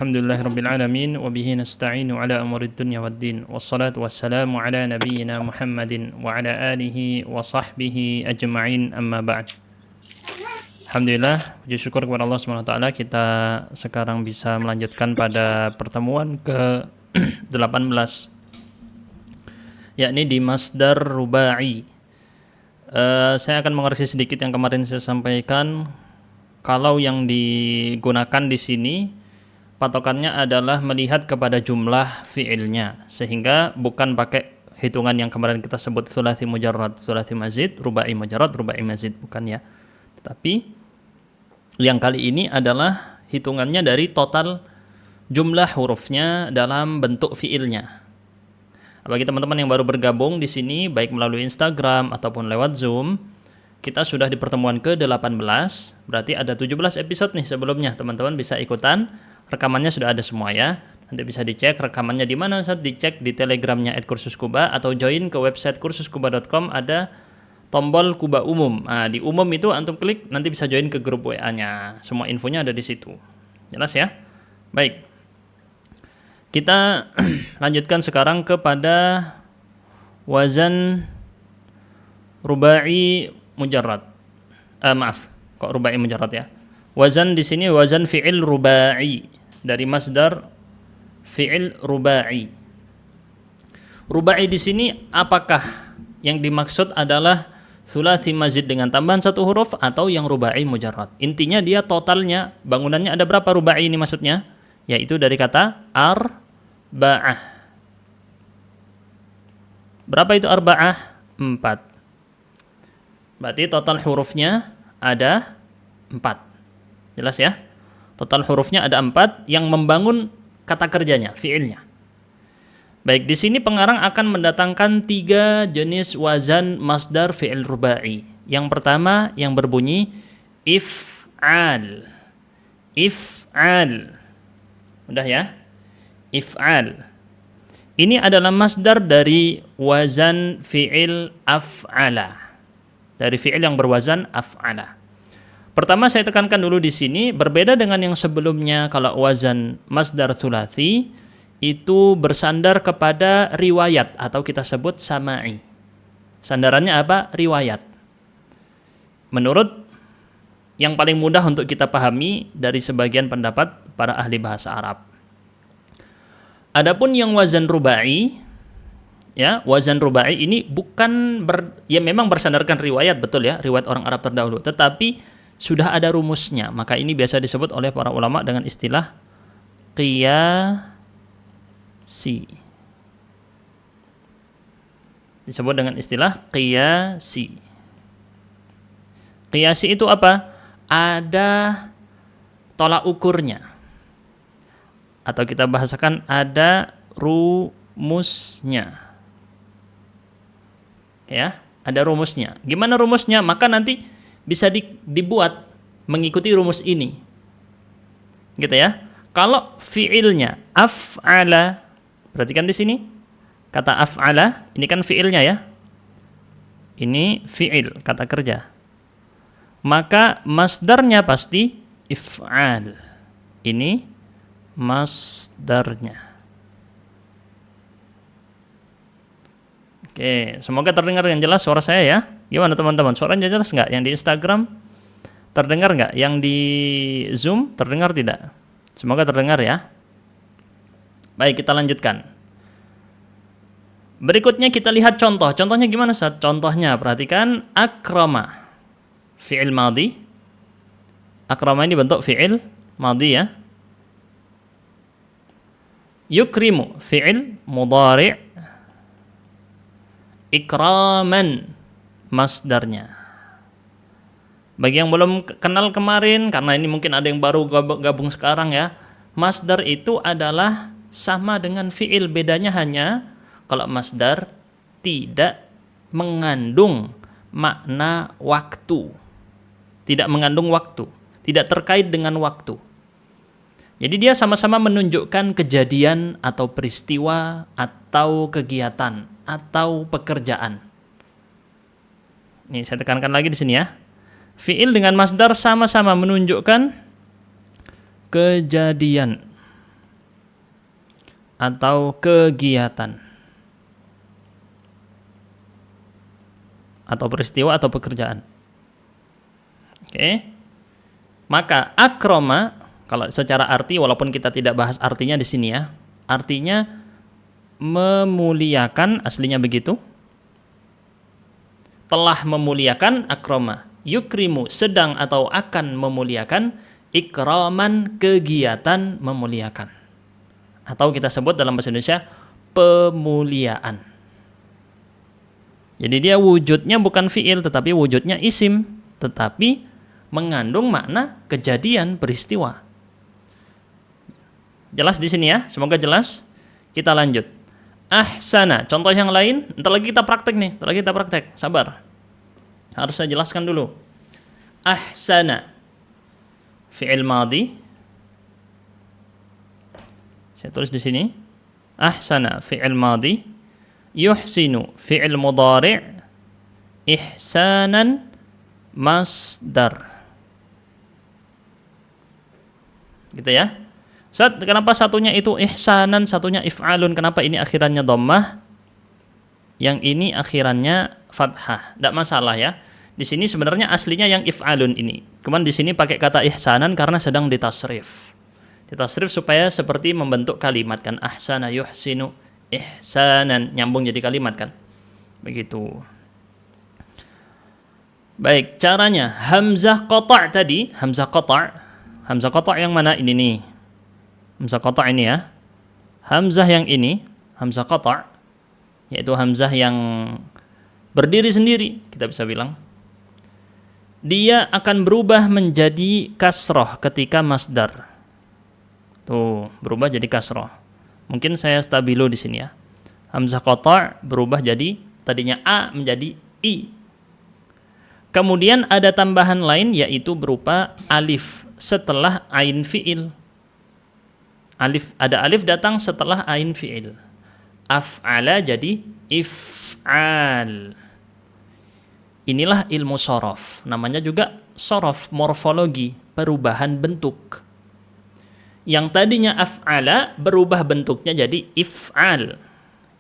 Alhamdulillahirabbil alamin wa bihi nasta'inu ala umurid dunya waddin wassalatu wassalamu ala nabiyyina Muhammadin wa ala alihi wa sahbihi ajma'in amma ba'd. Alhamdulillah, puji syukur kepada Allah Subhanahu wa taala kita sekarang bisa melanjutkan pada pertemuan ke-18 yakni di masdar rubai. Saya akan mengoreksi sedikit yang kemarin saya sampaikan. Kalau yang digunakan di sini patokannya adalah melihat kepada jumlah fi'ilnya, sehingga bukan pakai hitungan yang kemarin kita sebut tsulats mujarrad, tsulats mazid, rubai mujarrad, rubai mazid, bukan ya. Tetapi yang kali ini adalah hitungannya dari total jumlah hurufnya dalam bentuk fi'ilnya. Bagi teman-teman yang baru bergabung di sini baik melalui Instagram ataupun lewat Zoom, kita sudah di pertemuan ke-18, berarti ada 17 episode nih sebelumnya. Teman-teman bisa ikutan, rekamannya sudah ada semua ya. Nanti bisa dicek rekamannya di mana, saat dicek di Telegramnya @kursuskuba atau join ke website kursuskuba.com, ada tombol Kuba umum. Nah, di umum itu antum klik, nanti bisa join ke grup WA-nya. Semua infonya ada di situ. Jelas ya? Baik. Kita lanjutkan sekarang kepada wazan rubai mujarrad. Kok rubai mujarrad ya? Wazan di sini wazan fi'il rubai dari masdar fi'il rubai. Rubai di sini apakah yang dimaksud adalah tsulats mazid dengan tambahan satu huruf atau yang rubai mujarrad? Intinya dia totalnya, bangunannya ada berapa rubai ini maksudnya? Yaitu dari kata arba'ah. Berapa itu arba'ah? 4. Berarti total hurufnya ada 4. Jelas ya? Total hurufnya ada 4 yang membangun kata kerjanya, fi'ilnya. Baik, di sini pengarang akan mendatangkan 3 jenis wazan masdar fi'il rubai. Yang pertama yang berbunyi if'al. If'al. Udah ya? If'al. Ini adalah masdar dari wazan fi'il af'ala. Dari fi'il yang berwazan af'ala. Pertama saya tekankan dulu di sini, berbeda dengan yang sebelumnya. Kalau wazan masdar tsulats itu bersandar kepada riwayat atau kita sebut sama'i. Sandarannya apa? Riwayat. Menurut yang paling mudah untuk kita pahami dari sebagian pendapat para ahli bahasa Arab. Adapun yang wazan rubai, ya, wazan rubai ini bukan memang bersandarkan riwayat, betul ya, riwayat orang Arab terdahulu, tetapi sudah ada rumusnya. Maka ini biasa disebut oleh para ulama dengan istilah qiyasi. Disebut dengan istilah qiyasi. Qiyasi itu apa? Ada tolak ukurnya. Atau kita bahasakan ada rumusnya. Ya, ada rumusnya. Gimana rumusnya? Maka nanti bisa dibuat mengikuti rumus ini. Gitu ya. Kalau fiilnya af'ala, perhatikan di sini. Kata af'ala, ini kan fiilnya ya. Ini fiil, kata kerja. Maka masdarnya pasti if'al. Ini masdarnya. Oke, semoga terdengar yang jelas suara saya ya. Gimana teman-teman? Suaranya jelas nggak? Yang di Instagram terdengar nggak? Yang di Zoom terdengar tidak? Semoga terdengar ya. Baik, kita lanjutkan. Berikutnya kita lihat contoh. Contohnya gimana, Ustaz? Contohnya perhatikan akrama. Fi'il madhi. Akrama ini bentuk fi'il madhi ya. Yukrimu fi'il mudhari'. Ikraman masdarnya. Bagi yang belum kenal kemarin, karena ini mungkin ada yang baru gabung sekarang ya, masdar itu adalah sama dengan fi'il. Bedanya hanya kalau masdar tidak mengandung makna waktu, tidak mengandung waktu, tidak terkait dengan waktu. Jadi dia sama-sama menunjukkan kejadian atau peristiwa atau kegiatan atau pekerjaan. Ini saya tekankan lagi di sini ya. Fi'il dengan masdar sama-sama menunjukkan kejadian atau kegiatan. Atau peristiwa atau pekerjaan. Oke. Maka akroma, kalau secara arti, walaupun kita tidak bahas artinya di sini ya, artinya memuliakan, aslinya begitu. Telah memuliakan akroma. Yukrimu, sedang atau akan memuliakan. Ikraman, kegiatan memuliakan. Atau kita sebut dalam bahasa Indonesia, pemuliaan. Jadi dia wujudnya bukan fi'il, tetapi wujudnya isim. Tetapi mengandung makna kejadian, peristiwa. Jelas di sini ya? Semoga jelas. Kita lanjut. Ahsana, contoh yang lain. Ntar lagi kita praktek nih. Ntar lagi kita praktek. Sabar. Harus saya jelaskan dulu. Ahsana, fi'il madhi. Saya tulis di sini. Ahsana, fi'il madhi. Yuhsinu, fi'il mudhari'. Ihsanan, masdar. Gitu ya. Ustaz, kenapa satunya itu ihsanan, satunya if'alun? Kenapa ini akhirannya dhammah? Yang ini akhirannya fathah. Tidak masalah ya. Di sini sebenarnya aslinya yang if'alun ini. Cuman di sini pakai kata ihsanan karena sedang ditasrif. Ditasrif supaya seperti membentuk kalimat kan. Ahsana yuhsinu ihsanan, nyambung jadi kalimat kan. Begitu. Baik, caranya hamzah qata' tadi, hamzah qata'. Hamzah qata' yang mana? Ini nih. Hamzah qata' ini ya. Hamzah yang ini, hamzah qata', yaitu hamzah yang berdiri sendiri, kita bisa bilang. Dia akan berubah menjadi kasroh ketika masdar. Tuh, berubah jadi kasroh. Mungkin saya stabilo di sini ya. Hamzah qata' berubah jadi tadinya a menjadi i. Kemudian ada tambahan lain yaitu berupa alif setelah ain fi'il. Ada alif datang setelah ain fi'il. Af'ala jadi if'al. Inilah ilmu sorof. Namanya juga sorof, morfologi, perubahan bentuk. Yang tadinya af'ala berubah bentuknya jadi if'al.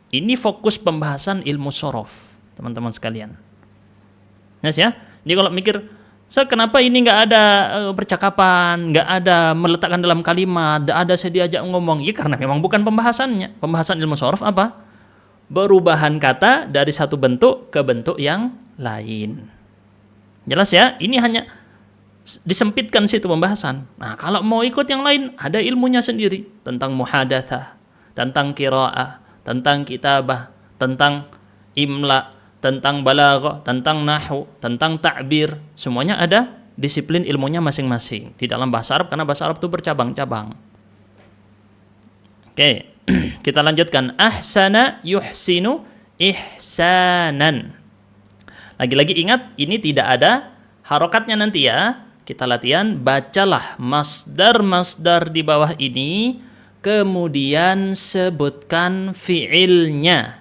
Ini fokus pembahasan ilmu sorof, teman-teman sekalian. Yes, ya. Jadi kalau mikir, kenapa ini nggak ada percakapan, nggak ada meletakkan dalam kalimat, nggak ada saya diajak ngomong? Ya karena memang bukan pembahasannya. Pembahasan ilmu sorof apa? Perubahan kata dari satu bentuk ke bentuk yang lain. Jelas ya? Ini hanya disempitkan situ pembahasan. Nah, kalau mau ikut yang lain, ada ilmunya sendiri tentang muhadatsah, tentang qiraah, tentang kitabah, tentang imla, tentang balaghah, tentang nahwu, tentang ta'bir. Semuanya ada disiplin ilmunya masing-masing di dalam bahasa Arab, karena bahasa Arab itu bercabang-cabang. Oke, kita lanjutkan. Ahsana yuhsinu ihsanan. Lagi-lagi ingat, ini tidak ada harokatnya nanti ya. Kita latihan, bacalah masdar-masdar di bawah ini, kemudian sebutkan fi'ilnya.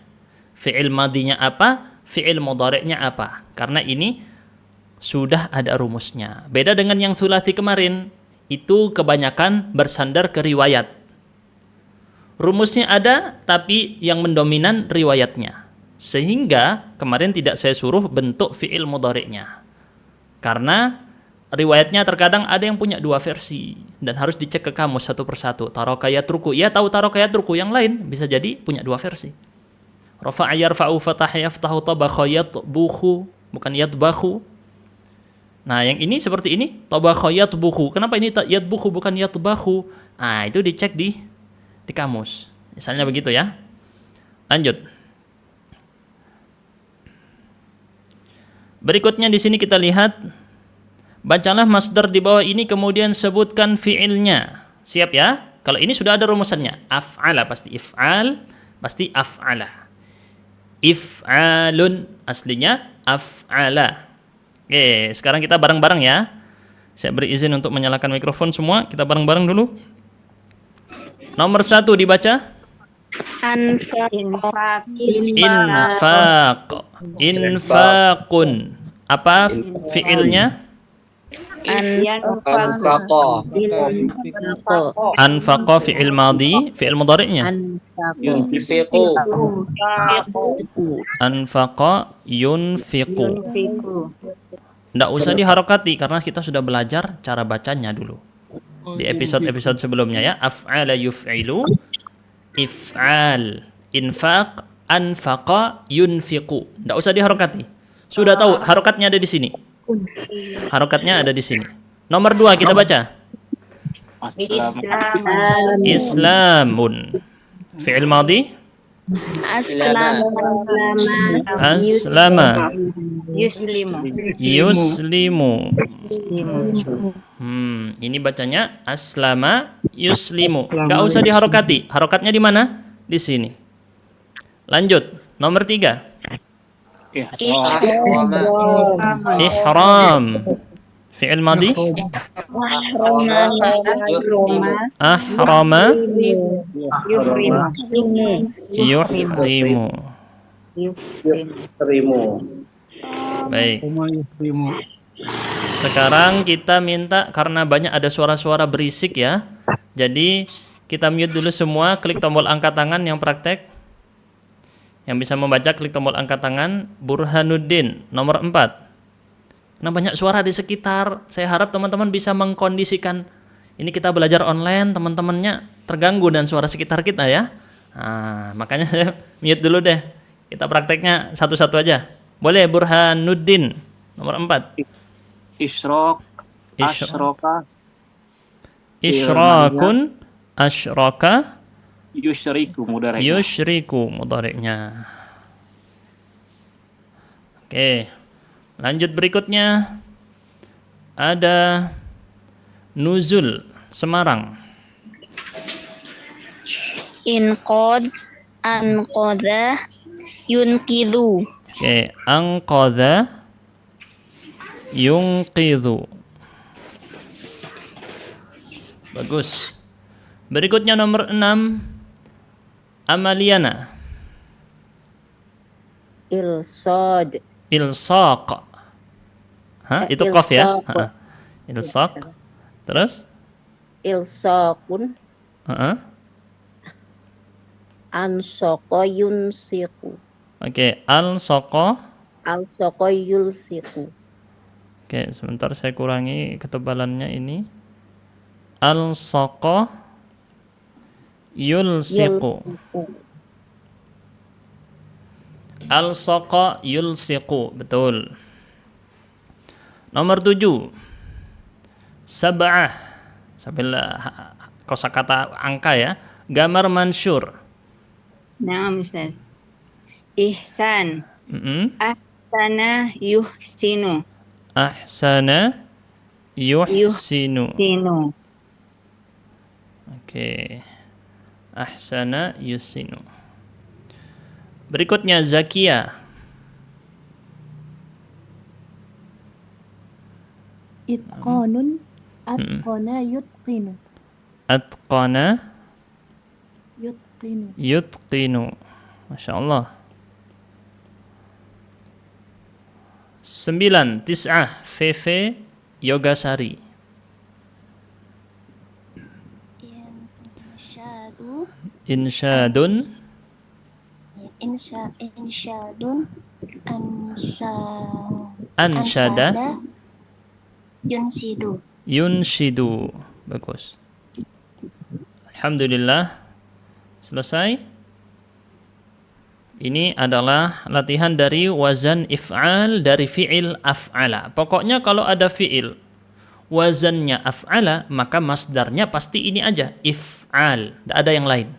Fi'il madinya apa? Fi'il mudhari'nya apa? Karena ini sudah ada rumusnya. Beda dengan yang sulasi kemarin, itu kebanyakan bersandar ke riwayat. Rumusnya ada, tapi yang mendominan riwayatnya. Sehingga kemarin tidak saya suruh bentuk fi'il mudhari'nya. Karena riwayatnya terkadang ada yang punya dua versi dan harus dicek ke kamus satu persatu. Taraka yatruku, ya tahu taraka yatruku, yang lain bisa jadi punya dua versi. Rafa'a yarfa'u fatah yaftahu tabakha yatbukhu, bukan yatbakhu. Nah, yang ini seperti ini, tabakha yatbukhu. Kenapa ini yatbukhu bukan yatbakhu? Nah, itu dicek di kamus. Misalnya begitu ya. Lanjut. Berikutnya di sini kita lihat, bacalah masdar di bawah ini kemudian sebutkan fi'ilnya. Siap ya? Kalau ini sudah ada rumusannya. Af'ala pasti if'al, pasti af'ala. If'alun aslinya af'ala. Oke, sekarang kita bareng-bareng ya. Saya beri izin untuk menyalakan mikrofon semua. Kita bareng-bareng dulu. Nomor 1 dibaca. Infaq. Infaqun. Apa fi'ilnya? Anfaqa. Anfaqa fi'il madhi, fi'il mudhari'nya. Yunfiqu. Anfaqa yunfiqu. Nggak usah diharokati karena kita sudah belajar cara bacanya dulu di episode-episode sebelumnya ya. Af'ala yuf'ilu, if'al, infaq, anfaqa yunfiqu. Nggak usah diharokati. Sudah tahu harokatnya ada di sini. Harokatnya ada di sini. Nomor 2 kita baca. Islamun. Fi'il madhi. Aslama. Yuslimu. Ini bacanya aslama yuslimu. Nggak usah diharokati. Harokatnya di mana? Di sini. Lanjut. Nomor 3. Ihram. Fi'il madhi. Ahrama yuhrimu. Baik. Sekarang kita minta, karena banyak ada suara-suara berisik ya, jadi kita mute dulu semua. Klik tombol angkat tangan yang praktek. Yang bisa membaca klik tombol angkat tangan. Burhanuddin nomor 4. Nah, banyak suara di sekitar. Saya harap teman-teman bisa mengkondisikan. Ini kita belajar online, teman-temannya terganggu dan suara sekitar kita ya. Nah, makanya saya mute dulu deh. Kita prakteknya satu-satu aja. Boleh Burhanuddin nomor 4. Isyraq, asyroka, Isyrakun, asyraka, yusyriku mudhari'nya. yusyriku mudhari'nya. Oke. Lanjut berikutnya. Ada nuzul, Semarang. Inqad, anqadha, yunqidhu. Oke, anqadha yunqidhu. Bagus. Berikutnya nomor 6. Amaliana. Ilsad. Ilsaq. Hah? Itu qaf ya? Ilsaq. Ilsaq. Terus? Ilsaqun. Heeh. Ansaqa yunsiqu. Oke, al-saqa. Alsaqa yulsiqu. Oke, sebentar saya kurangi ketebalannya ini. Al-saqa yulsiqu. Al-saqa yulsiqu, betul. Nomor 7. Sab'ah. Sambil kosakata angka ya. Gamar mansyur. Naam Ustaz. Ihsan. Mm-mm. Ahsana yuhsinu. Ahsana yuhsinu. Sinu. Oke. Ahsana yuhsinu. Berikutnya Zakia. Itqanun, atqana yutqinu. Atqana Yutqinu. yutqinu. Masya Allah. 9. Tis'ah. VV Yogasari. Insyadun. Insyadun, Ansyada. yunsidu. Yunshidu. Bagus. Alhamdulillah. Selesai. Ini adalah latihan dari wazan if'al dari fi'il af'ala. Pokoknya kalau ada fi'il wazannya af'ala, maka masdarnya pasti ini aja, if'al. Tidak ada yang lain.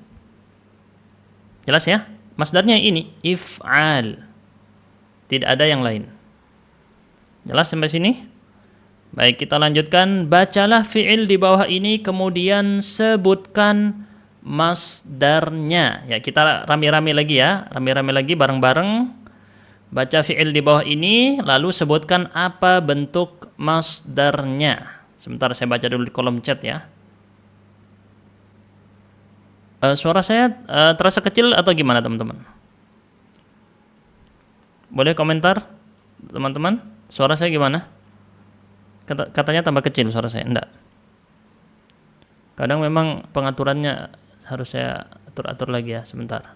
Jelas ya? Masdarnya ini, if'al. Tidak ada yang lain. Jelas sampai sini? Baik, kita lanjutkan. Bacalah fi'il di bawah ini, kemudian sebutkan masdarnya. Ya, kita rame-rame lagi ya. Rame-rame lagi bareng-bareng. Baca fi'il di bawah ini, lalu sebutkan apa bentuk masdarnya. Sebentar saya baca dulu di kolom chat ya. Suara saya terasa kecil atau gimana teman-teman? Boleh komentar teman-teman? Suara saya gimana? katanya tambah kecil suara saya. Enggak. Kadang memang pengaturannya harus saya atur-atur lagi ya, sebentar.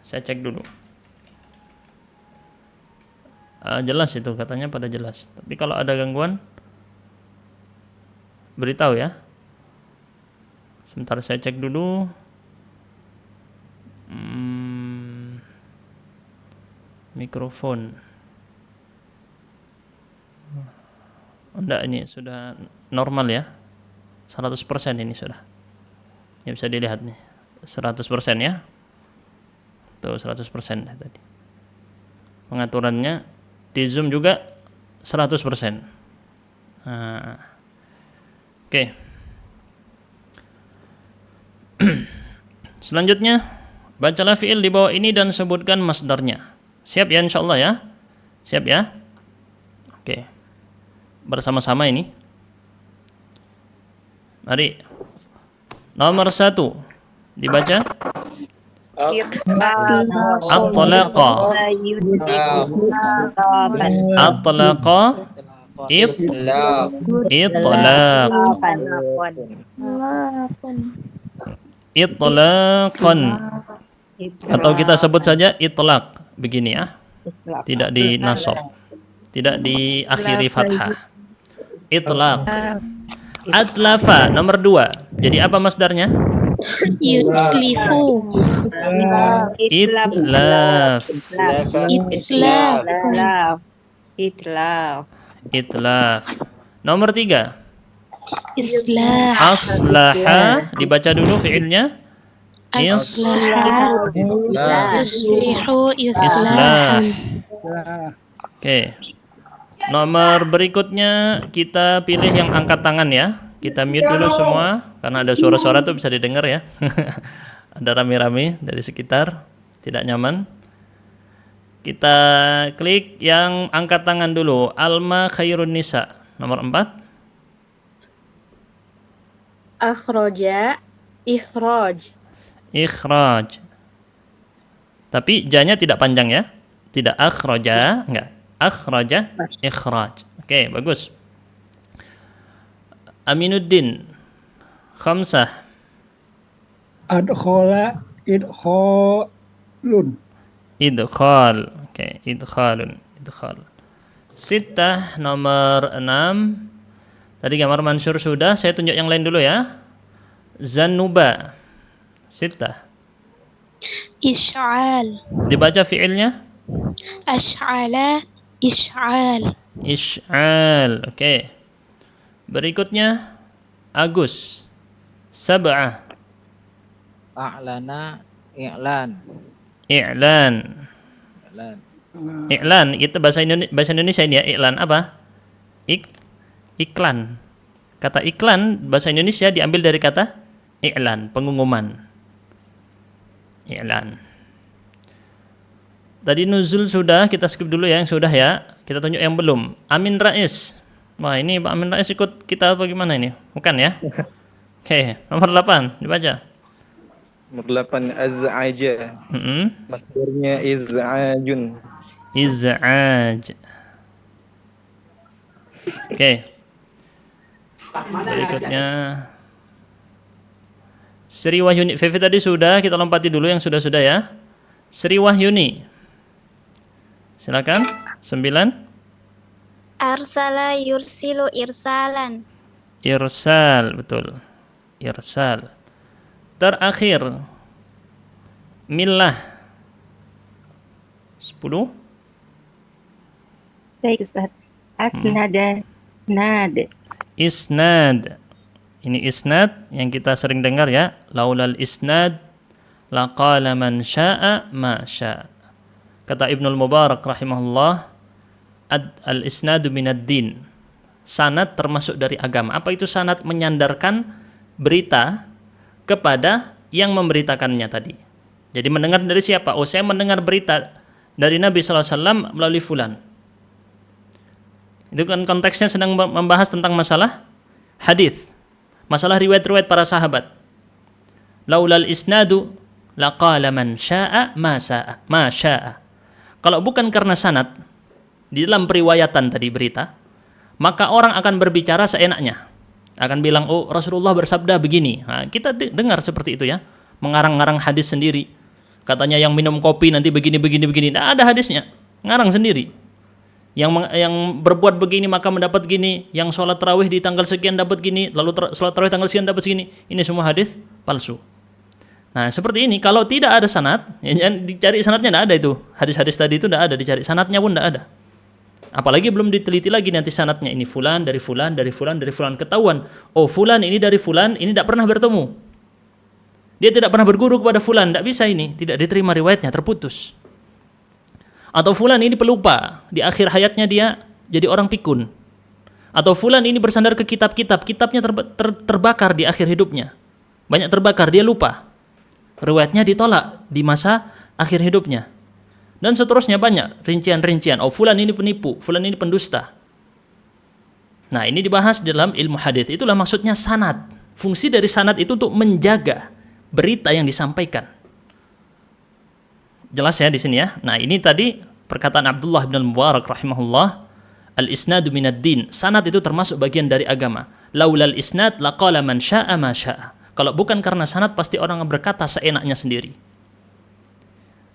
Saya cek dulu. Jelas itu, katanya pada jelas. Tapi kalau ada gangguan, beritahu ya. Sebentar saya cek dulu. Mikrofon. Enggak, ini sudah normal ya. 100% ini sudah. Ini bisa dilihat nih. 100% ya. Tuh 100% tadi. Pengaturannya di Zoom juga 100%. Nah. Oke. Selanjutnya, bacalah fi'il di bawah ini dan sebutkan masdarnya. Siap ya insyaallah ya? Siap ya? Oke. Bersama-sama ini. Mari. Nomor 1 dibaca. At-talaqa. At-talaqa. Itlaq. Itlaqan. Atau kita sebut saja itlaq. Begini ya. Tidak di nasab. Tidak diakhiri fathah. Itlaq. Atlafa nomor 2. Jadi apa masdarnya? Yutslifu. Itlaf. Itlaf. Itlaf. Itlaf. Nomor 3. Islah. Aslaha dibaca dulu fi'ilnya. Aslah. Yuslihu Islah. islah. Oke. Nomor berikutnya kita pilih yang angkat tangan ya. Kita mute dulu semua karena ada suara-suara tuh bisa didengar ya. Ada rame-rame dari sekitar, tidak nyaman. Kita klik yang angkat tangan dulu. Alma Khairun Nisa nomor 4. Akhroja, ikhroj. Ikhraj. Tapi janya tidak panjang ya. Tidak akhraja, enggak. Akhraja, ikhraj. Oke, bagus. Aminuddin. Khamsah. Adkhala idkhalun. Idkhal. Oke, idkhalun. Idkhal. Sittah nomor 6. Tadi gambar Mansur sudah, saya tunjuk yang lain dulu ya. Zanuba. Sittah. Ish'al. Dibaca fi'ilnya? Ash'ala. Ish'al. Ish'al. Oke. Berikutnya Agus. Sab'ah. A'lana i'lan. I'lan. I'lan. I'lan itu bahasa Indonesia ini ya. I'lan apa? Iklan. Kata iklan bahasa Indonesia diambil dari kata i'lan, pengumuman. I'lan. Tadi nuzul sudah, kita skip dulu ya yang sudah ya. Kita tunjuk yang belum. Amin Rais. Wah, ini Pak Amin Rais ikut kita apa gimana ini? Bukan ya? Oke, nomor 8 dibaca. Nomor 8 az'aja. Masdarnya iz'ajun. Iz'aj. Oke. Berikutnya Sri Wahyuni. Fevi tadi sudah, kita lompati dulu yang sudah-sudah ya. Sri Wahyuni. Silakan. 9. Arsala yursilu irsalan. Irsal, betul. Irsal. Terakhir Millah. 10. Baik Ustaz. Asnada. Isnad. Isnad. Ini isnad yang kita sering dengar ya. Laulal isnad laqala man syaa ma syaa. Kata Ibnul Mubarak rahimahullah, al-isnadu minad din. Sanad termasuk dari agama. Apa itu sanad? Menyandarkan berita kepada yang memberitakannya tadi. Jadi mendengar dari siapa? Oh, saya mendengar berita dari Nabi SAW melalui fulan. Itu kan konteksnya sedang membahas tentang masalah hadis, masalah riwayat-riwayat para sahabat. Laulal isnadu laqala man syaa ma syaa. Kalau bukan karena sanad, di dalam periwayatan tadi berita, maka orang akan berbicara seenaknya. Akan bilang, oh Rasulullah bersabda begini. Nah, kita dengar seperti itu ya. Mengarang-ngarang hadis sendiri. Katanya yang minum kopi nanti begini. Tidak ada hadisnya. Ngarang sendiri. Yang berbuat begini maka mendapat gini. Yang sholat tarawih di tanggal sekian dapat gini. Lalu sholat tarawih tanggal sekian dapat segini. Ini semua hadis palsu. Nah seperti ini. Kalau tidak ada sanad, ya, dicari sanadnya tidak ada itu. Hadis-hadis tadi itu tidak ada. Dicari sanadnya pun tidak ada. Apalagi belum diteliti lagi nanti sanadnya, ini fulan dari fulan dari fulan dari fulan, ketahuan oh fulan ini dari fulan ini tidak pernah bertemu, dia tidak pernah berguru kepada fulan, tidak bisa, ini tidak diterima riwayatnya, terputus. Atau fulan ini pelupa, di akhir hayatnya dia jadi orang pikun. Atau fulan ini bersandar ke kitab-kitab, kitabnya terbakar di akhir hidupnya, banyak terbakar, dia lupa, riwayatnya ditolak di masa akhir hidupnya. Dan seterusnya banyak rincian-rincian. Oh fulan ini penipu, fulan ini pendusta. Nah ini dibahas dalam ilmu hadis. Itulah maksudnya sanad. Fungsi dari sanad itu untuk menjaga berita yang disampaikan. Jelas ya di sini ya. Nah ini tadi perkataan Abdullah bin Al-Mubarak rahimahullah. Al-isnadu minad din. Sanad itu termasuk bagian dari agama. Laulal isnad laqala man sya'a ma sya'a. Kalau bukan karena sanad pasti orang berkata seenaknya sendiri.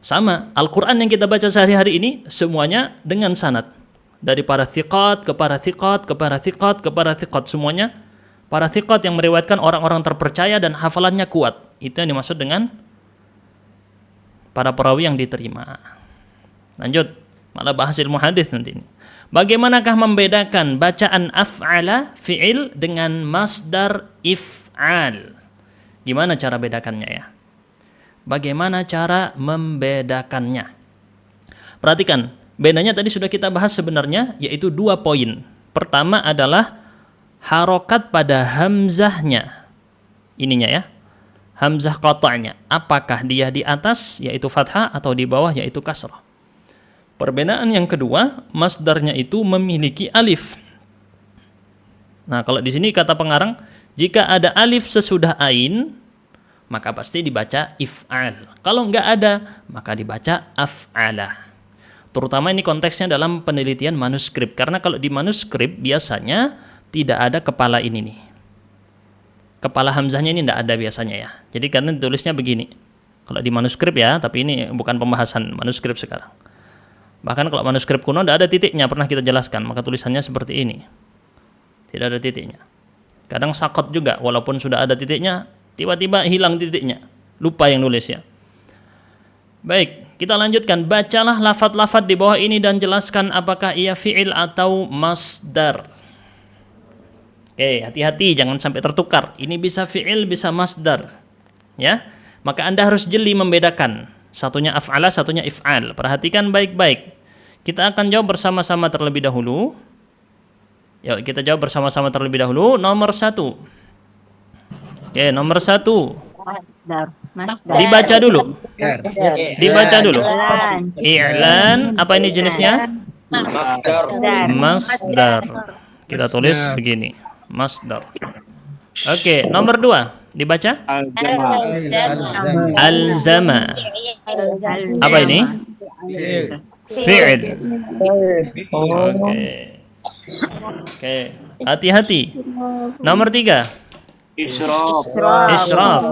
Sama, Al-Quran yang kita baca sehari-hari ini semuanya dengan sanad. Dari para thiqat ke para thiqat ke para thiqat ke para thiqat, semuanya para thiqat yang meriwayatkan orang-orang terpercaya dan hafalannya kuat. Itu yang dimaksud dengan para perawi yang diterima. Lanjut, malah bahas ilmu hadis nanti ini. Bagaimanakah membedakan bacaan af'ala fi'il dengan masdar if'al? Gimana cara bedakannya ya? Bagaimana cara membedakannya? Perhatikan, bedanya tadi sudah kita bahas sebenarnya, yaitu 2 poin. Pertama adalah harokat pada hamzahnya. Ininya ya, hamzah qata'nya. Apakah dia di atas, yaitu fathah, atau di bawah, yaitu kasrah. Perbedaan yang kedua, masdarnya itu memiliki alif. Nah, kalau di sini kata pengarang, jika ada alif sesudah ain, maka pasti dibaca if'al. Kalau enggak ada, maka dibaca af'ala. Terutama ini konteksnya dalam penelitian manuskrip. Karena kalau di manuskrip biasanya tidak ada kepala ini nih. Kepala hamzahnya ini tidak ada biasanya ya. Jadi karena ditulisnya begini. Kalau di manuskrip ya, tapi ini bukan pembahasan manuskrip sekarang. Bahkan kalau manuskrip kuno tidak ada titiknya, pernah kita jelaskan. Maka tulisannya seperti ini. Tidak ada titiknya. Kadang sakot juga, walaupun sudah ada titiknya, tiba-tiba hilang titiknya, lupa yang nulis ya. Baik, kita lanjutkan. Bacalah lafadz-lafadz di bawah ini dan jelaskan apakah ia fi'il atau masdar. Oke, hati-hati jangan sampai tertukar. Ini bisa fi'il, bisa masdar. Ya, maka Anda harus jeli membedakan. Satunya af'ala, satunya if'al. Perhatikan baik-baik. Kita akan jawab bersama-sama terlebih dahulu. Yuk, kita jawab bersama-sama terlebih dahulu. Nomor 1. Oke, nomor 1. Dibaca dulu. Dibaca dulu. I'lan, apa ini jenisnya? Masdar. Kita tulis begini. Masdar. Oke, nomor 2. Dibaca? Alzama. Apa ini? Fi'il. Oke, hati-hati. Nomor 3. Isyraf.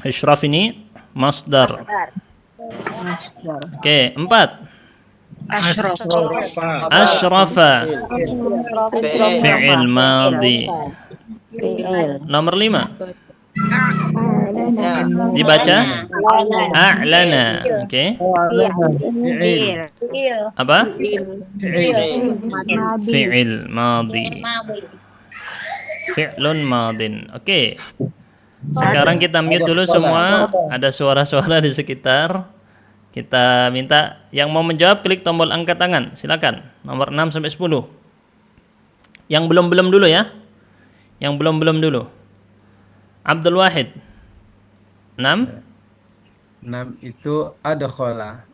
Isyraf ini masdar. Oke, 4. Asyrafa. Fi'il madhi. Nomor 5. Dibaca? A'lana. Oke. Apa? Fi'il madhi. Fi'lun madin. Oke. Sekarang kita mute dulu semua. Ada suara-suara di sekitar. Kita minta yang mau menjawab klik tombol angkat tangan. Silakan. Nomor 6 sampai 10. Yang belum-belum dulu ya. Yang belum-belum dulu. Abdul Wahid. 6. 6 itu adkhala.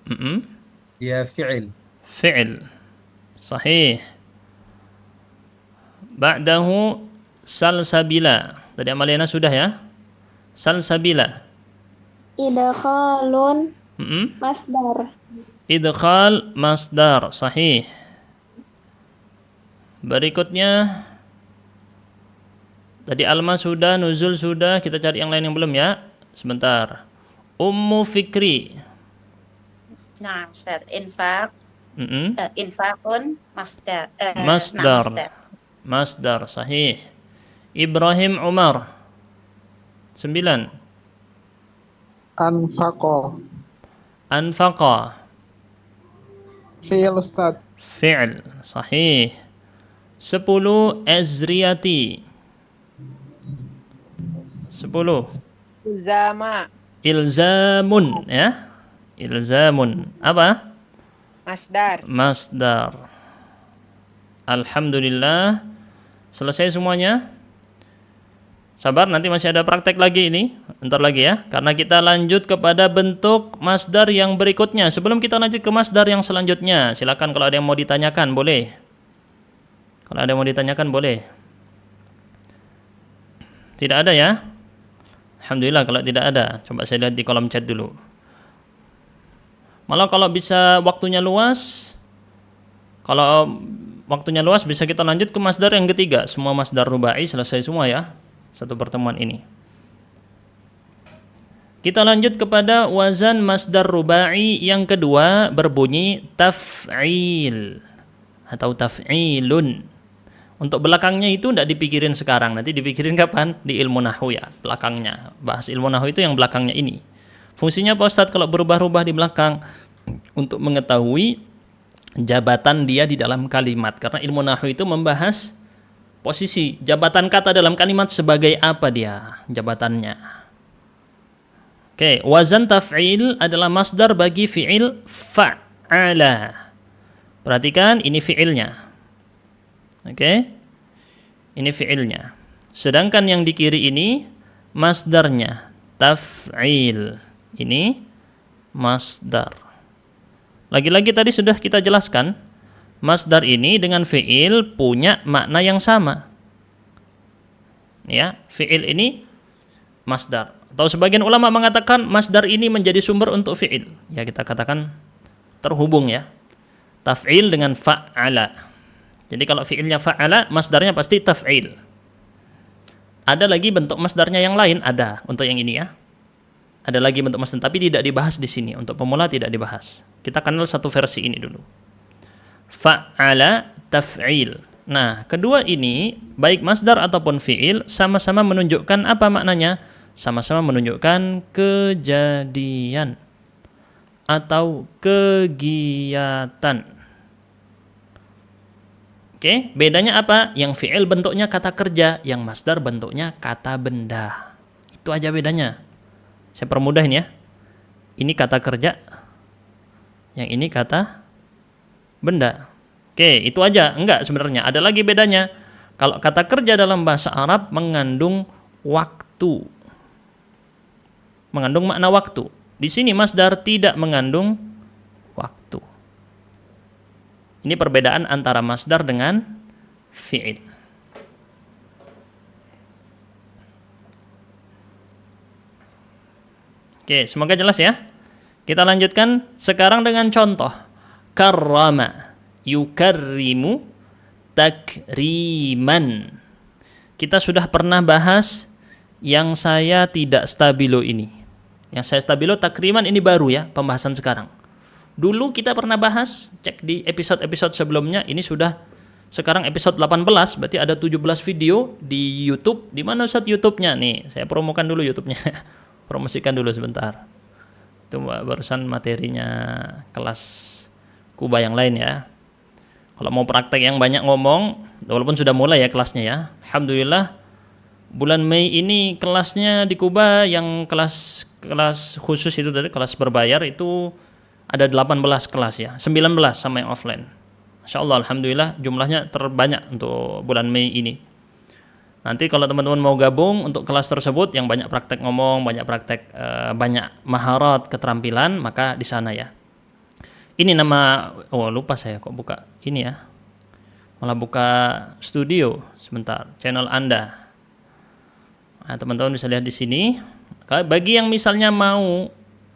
Dia fi'il. Fi'il. Sahih. Ba'dahu salsabila. Tadi Amaliana sudah ya. Salsabila. Idkhalun Masdar. Idkhal masdar, sahih. Berikutnya tadi alma sudah, nuzul sudah, kita cari yang lain yang belum ya. Sebentar. Ummu Fikri. Nah, Ustaz. Infak. Mm-mm. Infakun masdar. Masdar. Masdar, sahih. Ibrahim Umar. 9. Anfaqa. Anfaqa. Fi'il Ustaz. Fi'l, sahih. 10. Azriyati. 10. Zama. Ilzamun, ya. Ilzamun. Apa? Masdar. Masdar. Alhamdulillah. Selesai semuanya? Sabar, nanti masih ada praktek lagi ini. Bentar lagi ya. Karena kita lanjut kepada bentuk masdar yang berikutnya. Sebelum kita lanjut ke masdar yang selanjutnya, silakan kalau ada yang mau ditanyakan, boleh. Kalau ada yang mau ditanyakan, boleh. Tidak ada ya? Alhamdulillah kalau tidak ada. Coba saya lihat di kolom chat dulu. Malah kalau bisa waktunya luas, kalau waktunya luas bisa kita lanjut ke masdar yang ketiga. Semua masdar rubai selesai semua ya. Satu pertemuan ini. Kita lanjut kepada wazan masdar rubai yang kedua berbunyi taf'il atau taf'ilun. Untuk belakangnya itu tidak dipikirin sekarang, nanti dipikirin kapan? Di ilmu nahwu ya, belakangnya. Bahas ilmu nahwu itu yang belakangnya ini. Fungsinya Pak Ustadz kalau berubah-ubah di belakang? Untuk mengetahui jabatan dia di dalam kalimat. Karena ilmu nahwu itu membahas posisi jabatan kata dalam kalimat sebagai apa dia jabatannya. Oke, wazan taf'il adalah masdar bagi fi'il fa'ala. Perhatikan ini fi'ilnya. Oke. Ini fi'ilnya. Sedangkan yang di kiri ini masdarnya taf'il. Ini masdar. Lagi-lagi tadi sudah kita jelaskan, masdar ini dengan fi'il punya makna yang sama. Ya, fi'il ini masdar. Atau sebagian ulama mengatakan masdar ini menjadi sumber untuk fi'il. Ya, kita katakan terhubung ya. Taf'il dengan fa'ala. Jadi kalau fi'ilnya fa'ala, masdarnya pasti taf'il. Ada lagi bentuk masdarnya yang lain, ada untuk yang ini ya. Ada lagi bentuk masdar, tapi tidak dibahas di sini. Untuk pemula tidak dibahas. Kita kenal satu versi ini dulu. Fa'ala taf'il. Nah, kedua ini, baik masdar ataupun fi'il, sama-sama menunjukkan apa maknanya? Sama-sama menunjukkan kejadian atau kegiatan. Oke, bedanya apa? Yang fi'il bentuknya kata kerja, yang masdar bentuknya kata benda. Itu aja bedanya. Saya permudahin ya. Ini kata kerja, yang ini kata benda. Oke, itu aja. Enggak sebenarnya. Ada lagi bedanya. Kalau kata kerja dalam bahasa Arab mengandung waktu. Mengandung makna waktu. Di sini masdar tidak mengandung waktu. Ini perbedaan antara masdar dengan fi'il. Oke, semoga jelas ya. Kita lanjutkan sekarang dengan contoh. Karrama yukarrimu takriman. Kita sudah pernah bahas yang saya tidak stabilo ini. Yang saya stabilo takriman ini baru ya, pembahasan sekarang. Dulu kita pernah bahas, cek di episode-episode sebelumnya, ini sudah sekarang episode 18, berarti ada 17 video di YouTube. Di mana Ustaz YouTube-nya? Nih, saya promokan dulu YouTube-nya. Promosikan dulu sebentar. Itu barusan materinya kelas Kuba yang lain ya. Kalau mau praktek yang banyak ngomong, walaupun sudah mulai ya kelasnya ya. Alhamdulillah bulan Mei ini kelasnya di Kuba yang kelas khusus itu dari kelas berbayar itu ada 18 kelas ya. 19 sama yang offline. Masya Allah, alhamdulillah jumlahnya terbanyak untuk bulan Mei ini. Nanti kalau teman-teman mau gabung untuk kelas tersebut yang banyak praktek ngomong, banyak praktek banyak maharat, keterampilan, maka di sana ya. Ini nama, oh lupa saya kok buka ini ya. Malah buka studio sebentar, channel Anda. Nah, teman-teman bisa lihat di sini. Bagi yang misalnya mau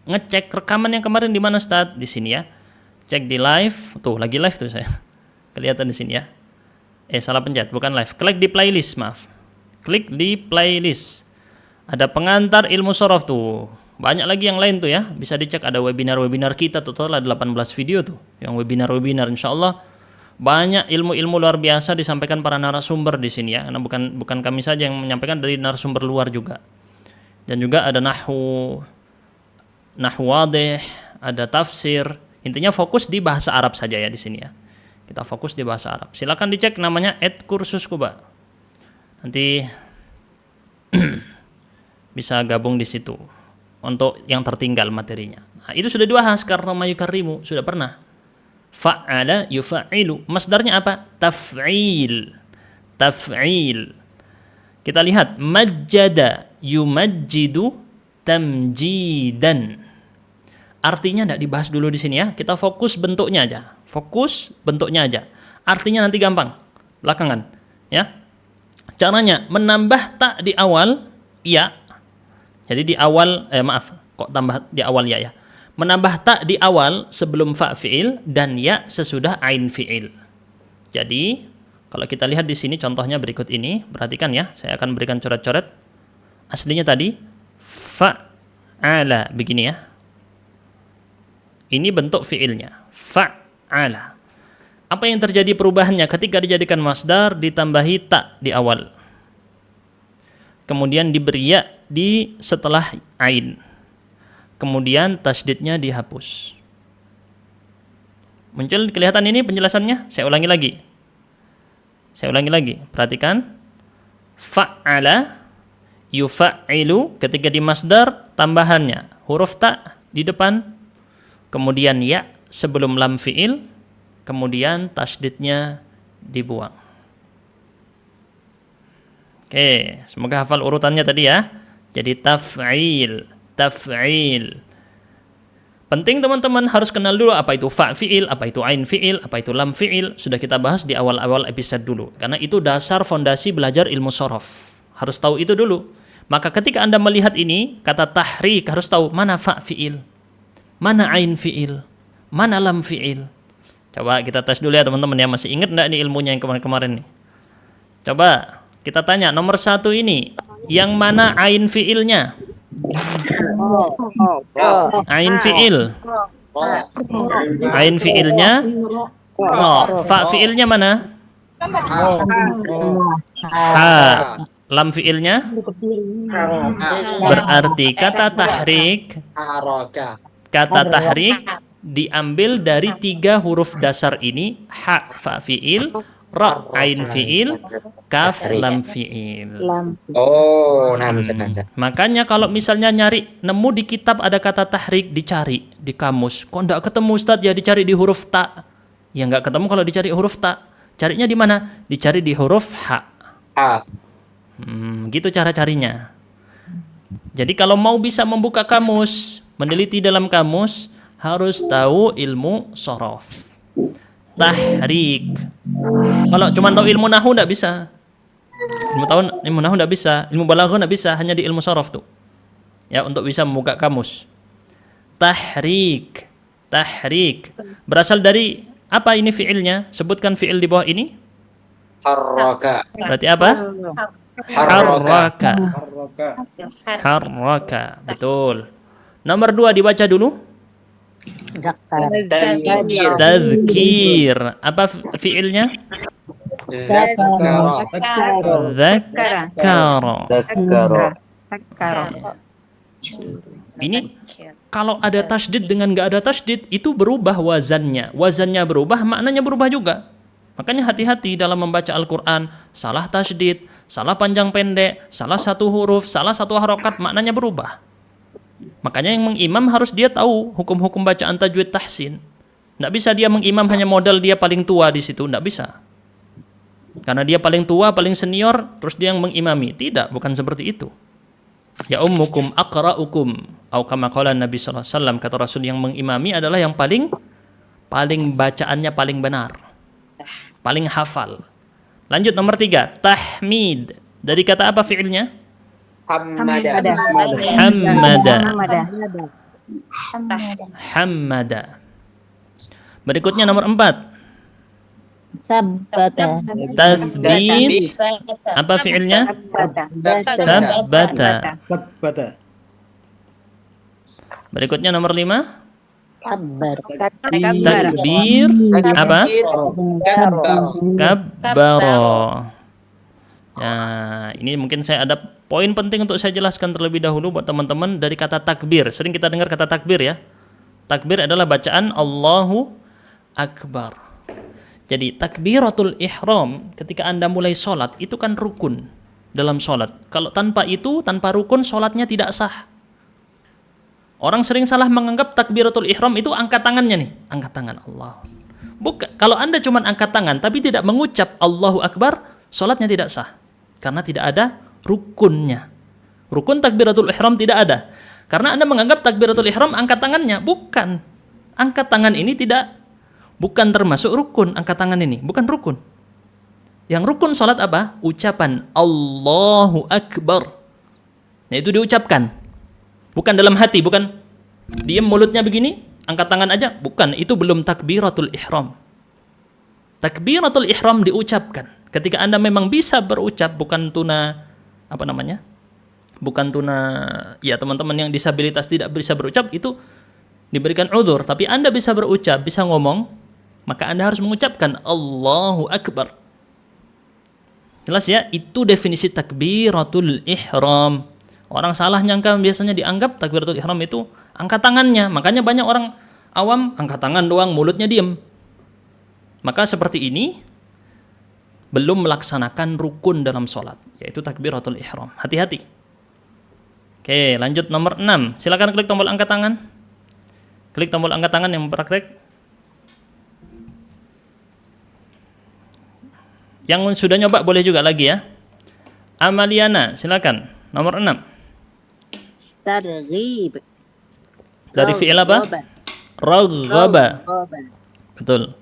ngecek rekaman yang kemarin di mana Ustaz? Di sini ya. Cek di live. Tuh, lagi live tuh saya. Kelihatan di sini ya. Salah pencet, bukan live. Klik di playlist, maaf. Klik di playlist. Ada pengantar ilmu sorof tuh. Banyak lagi yang lain tuh ya. Bisa dicek, ada webinar-webinar kita total ada 18 video tuh. Yang webinar-webinar insyaallah banyak ilmu-ilmu luar biasa disampaikan para narasumber di sini ya. Karena bukan kami saja yang menyampaikan, dari narasumber luar juga. Dan juga ada nahwu wadih, ada tafsir. Intinya fokus di bahasa Arab saja ya di sini ya. Kita fokus di bahasa Arab. Silakan dicek namanya @kursuskuba. Nanti bisa gabung di situ untuk yang tertinggal materinya. Nah, itu sudah dibahas karena mayukarimu, sudah pernah. Fa'ala yufa'ilu. Masdarnya apa? Taf'il. Taf'il. Kita lihat majjada yumajjidu tamjidan. Artinya tidak dibahas dulu di sini ya. Kita fokus bentuknya aja. Fokus bentuknya aja. Artinya nanti gampang. Belakangan, ya. Caranya menambah tak di awal ya. Jadi di awal kok tambah di awal ya. Menambah tak di awal sebelum fa fi'il dan ya sesudah ain fi'il. Jadi kalau kita lihat di sini contohnya berikut ini, perhatikan ya. Saya akan berikan coret-coret. Aslinya tadi fa'ala begini ya. Ini bentuk fi'ilnya, fa'ala. Apa yang terjadi perubahannya ketika dijadikan masdar ditambahi tak di awal. Kemudian diberi ya di setelah ain. Kemudian tasydidnya dihapus. Muncul kelihatan ini penjelasannya? Saya ulangi lagi. Perhatikan. Fa'ala yufa'ilu, ketika di masdar tambahannya huruf ta di depan. Kemudian ya sebelum lam fi'il, kemudian tasydidnya dibuang. Oke, semoga hafal urutannya tadi ya. Jadi taf'il. Penting teman-teman harus kenal dulu apa itu fa fi'il, apa itu ain fi'il, apa itu lam fi'il. Sudah kita bahas di awal-awal episode dulu. Karena itu dasar fondasi belajar ilmu sorof. Harus tahu itu dulu. Maka ketika Anda melihat ini, kata tahrik harus tahu mana fa fi'il, mana ain fi'il, mana lam fi'il. Coba kita tes dulu ya teman-teman ya. Masih ingat enggak nih ilmunya yang kemarin-kemarin nih? Coba kita tanya nomor 1 ini. Yang mana ain fi'ilnya? Ain fi'il. Ain fi'ilnya fa fi'ilnya mana? Ha. Lam fi'ilnya? Berarti kata tahrik diambil dari 3 huruf dasar ini. Ha fa fi'il, ra ain fi'il, kaf lam fi'il. Makanya kalau misalnya nemu di kitab ada kata tahrik, dicari di kamus. Kok enggak ketemu Ustaz? Ya dicari di huruf ta. Ya enggak ketemu kalau dicari huruf ta. Carinya di mana? Dicari di huruf ha. Gitu cara carinya. Jadi kalau mau bisa membuka kamus, meneliti dalam kamus, harus tahu ilmu sorof. Tahrik. Kalau cuma tahu ilmu nahwu enggak bisa. Ilmu nahwu enggak bisa, ilmu balaghah enggak bisa, hanya di ilmu sorof tuh. Ya, untuk bisa membuka kamus. Tahrik. Berasal dari apa ini fi'ilnya? Sebutkan fi'il di bawah ini. Harraka. Berarti apa? Harraka. Betul. Nomor 2 dibaca dulu. Tadzkir. Apa fi'ilnya? Dzakara. Ini kalau ada tasydid dengan nggak ada tasydid itu berubah wazannya. Wazannya berubah, maknanya berubah juga. Makanya hati-hati dalam membaca Al-Quran. Salah tasydid, salah panjang pendek, salah satu huruf, salah satu harokat, maknanya berubah. Makanya yang mengimam harus dia tahu hukum-hukum bacaan tajwid tahsin. Nggak bisa dia mengimam hanya modal dia paling tua di situ, nggak bisa. Karena dia paling tua, paling senior, terus dia yang mengimami. Tidak, bukan seperti itu. Ya ummukum aqra'ukum, atau kama qala Nabi sallallahu alaihi wasallam, kata Rasul, yang mengimami adalah yang paling bacaannya paling benar, paling hafal. Lanjut nomor 3, tahmid. Dari kata apa fi'ilnya? Hamada. Hammada. Berikutnya nomor 4. Sabbata. Tathbit. Apa fi'ilnya? Sabbata. Berikutnya nomor 5. Kabbar. Takbir. Apa? Kabbaro. Nah, ini mungkin saya ada poin penting untuk saya jelaskan terlebih dahulu buat teman-teman dari kata takbir. Sering kita dengar kata takbir ya. Takbir adalah bacaan Allahu Akbar. Jadi takbiratul ihram ketika Anda mulai sholat itu kan rukun dalam sholat. Kalau tanpa itu, tanpa rukun, sholatnya tidak sah. Orang sering salah menganggap takbiratul ihram itu angkat tangannya nih. Angkat tangan Allah. Bukan. Kalau Anda cuma angkat tangan tapi tidak mengucap Allahu Akbar, sholatnya tidak sah. Karena tidak ada rukunnya. Rukun takbiratul ihram tidak ada. Karena Anda menganggap takbiratul ihram angkat tangannya. Bukan. Angkat tangan ini bukan termasuk rukun. Angkat tangan ini bukan rukun. Yang rukun sholat apa? Ucapan Allahu Akbar. Nah, itu diucapkan. Bukan dalam hati, bukan diam mulutnya begini, angkat tangan aja. Bukan, itu belum takbiratul ihram. Takbiratul ihram diucapkan. Ketika Anda memang bisa berucap, bukan tuna, apa namanya? Bukan tuna, ya teman-teman yang disabilitas tidak bisa berucap, itu diberikan udzur. Tapi Anda bisa berucap, bisa ngomong, maka Anda harus mengucapkan Allahu Akbar. Jelas ya, itu definisi takbiratul ihram. Orang salah nyangka biasanya dianggap takbiratul ihram itu angkat tangannya. Makanya banyak orang awam angkat tangan doang, mulutnya diam. Maka seperti ini belum melaksanakan rukun dalam sholat, yaitu takbiratul ihram. Hati-hati. Oke, lanjut nomor 6. Silakan klik tombol angkat tangan. Klik tombol angkat tangan yang praktek. Yang sudah nyoba boleh juga lagi ya. Amaliana, silakan. Nomor 6. Targhib. Dari fi'il apa? Raghaba. Betul.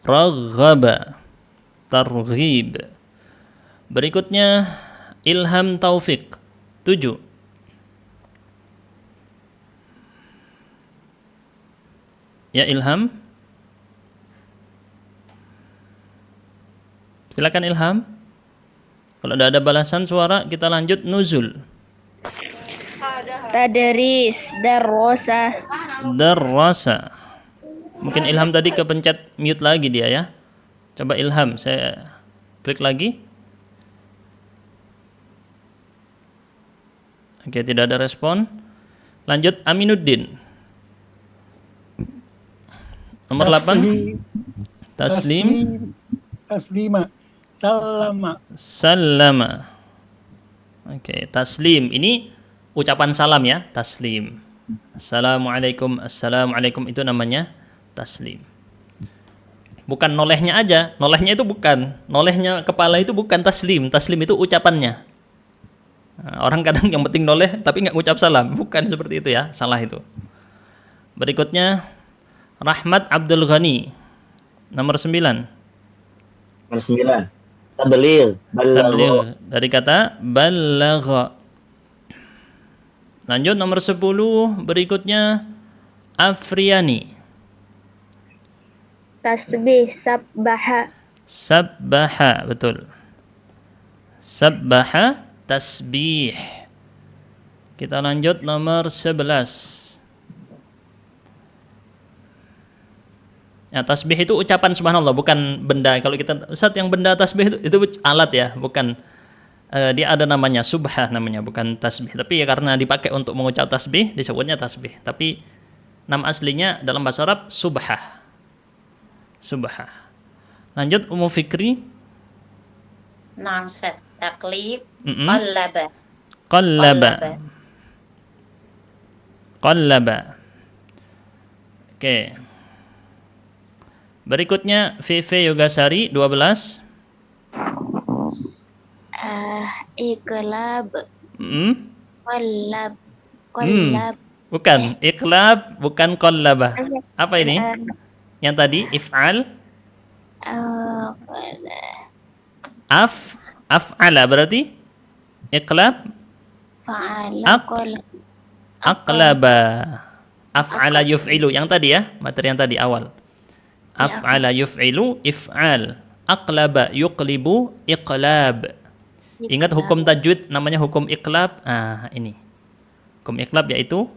Raghaba. Targhib. Berikutnya Ilham Taufik. 7. Ya Ilham. Silakan Ilham. Kalau tidak ada balasan suara, kita lanjut nuzul. Tadris, darrosa. Darrasa. Mungkin Ilham tadi kepencet mute lagi dia ya. Coba Ilham, saya klik lagi. Oke, tidak ada respon. Lanjut Aminuddin. Nomor 8. Taslim. Taslima. Salama. Salama. Oke, taslim. Ini ucapan salam ya, taslim. Assalamualaikum, assalamualaikum itu namanya taslim. Bukan nolehnya aja, nolehnya itu bukan. Nolehnya kepala itu bukan taslim. Taslim itu ucapannya. Nah, orang kadang yang penting noleh tapi nggak ngucap salam. Bukan seperti itu ya, salah itu. Berikutnya Rahmat Abdul Ghani. Nomor 9. Nomor 9. Tabligh. Tabligh dari kata balagha. Lanjut nomor 10. Berikutnya Afriani. Tasbih, sabbaha. Sabbaha, betul. Sabbaha, tasbih. Kita lanjut nomor 11. Ya, tasbih itu ucapan subhanallah, bukan benda. Kalau kita Ustaz yang benda tasbih itu alat ya, bukan. Dia ada namanya subhah namanya, bukan tasbih. Tapi ya karena dipakai untuk mengucap tasbih disebutnya tasbih. Tapi nama aslinya dalam bahasa Arab subhah. Subhah. Lanjut Ummu Fikri. Naam, Ustaz. Taklib. Qallaba. Qallaba. Qallaba. Oke. Berikutnya VV Yogasari 12. Iqlab. Qallab. Bukan, iqlab, bukan qallabah. Apa ini? Yang tadi if'al. Af'ala berarti iqlab. Fa'ala. Aqlaba. Af'ala yuf'ilu yang tadi ya, materi yang tadi awal. Af'ala yuf'ilu if'al. Aqlaba yuqlibu iqlab. Ingat hukum tajwid namanya hukum iqlab. Ini. Hukum iqlab yaitu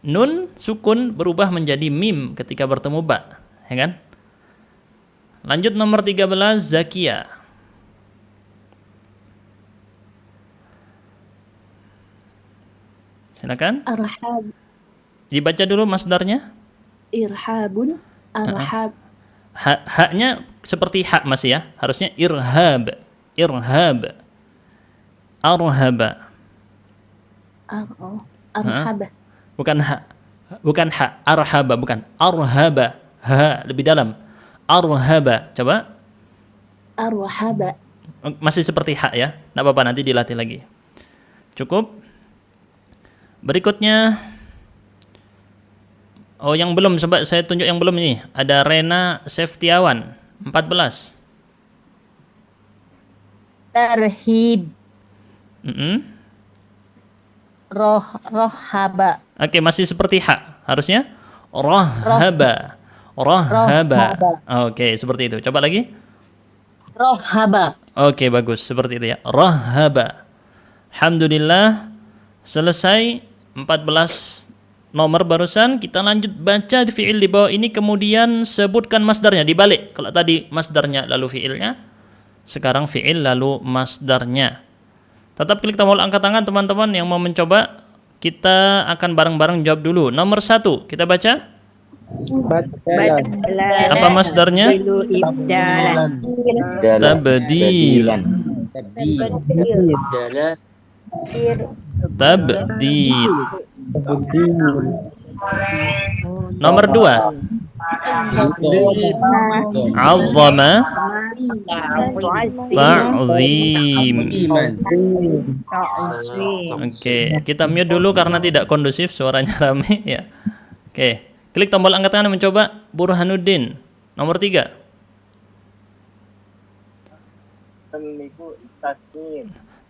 nun sukun berubah menjadi mim ketika bertemu ba, ya kan? Lanjut nomor 13 Zakia. Silakan. Arhab. Dibaca dulu masdarnya. Irhabun. Arhab. Haknya seperti hak masih ya. Harusnya irhab. Irhab. Arhaba. Arhaba. Bukan hak. Bukan hak. Arhaba bukan. Arhaba. Ha lebih dalam. Arhaba. Coba. Arhaba. Masih seperti hak ya. Enggak apa-apa, nanti dilatih lagi. Cukup. Berikutnya. Oh, yang belum, coba saya tunjuk yang belum ini. Ada Rena Seftiawan, 14. Tarhib. Rohaba. Oke, masih seperti hak. Harusnya rohaba. Rohaba. Oke, seperti itu. Coba lagi. Rohaba. Oke, bagus. Seperti itu ya. Rohaba. Alhamdulillah. Selesai 14 nomor barusan. Kita lanjut baca di fi'il di bawah ini. Kemudian sebutkan masdarnya. Dibalik. Kalau tadi masdarnya lalu fi'ilnya. Sekarang fi'il lalu masdarnya. Tetap klik tombol angkat tangan teman-teman yang mau mencoba. Kita akan bareng-bareng jawab dulu. Nomor 1, kita baca. Apa masdarnya? Tabdil. Tabdil. Nomor 2. Azzama. Ta'zim. Oke, kita mute dulu karena tidak kondusif, suaranya rame ya. Oke, klik tombol angkat tangan mencoba. Burhanuddin, nomor 3.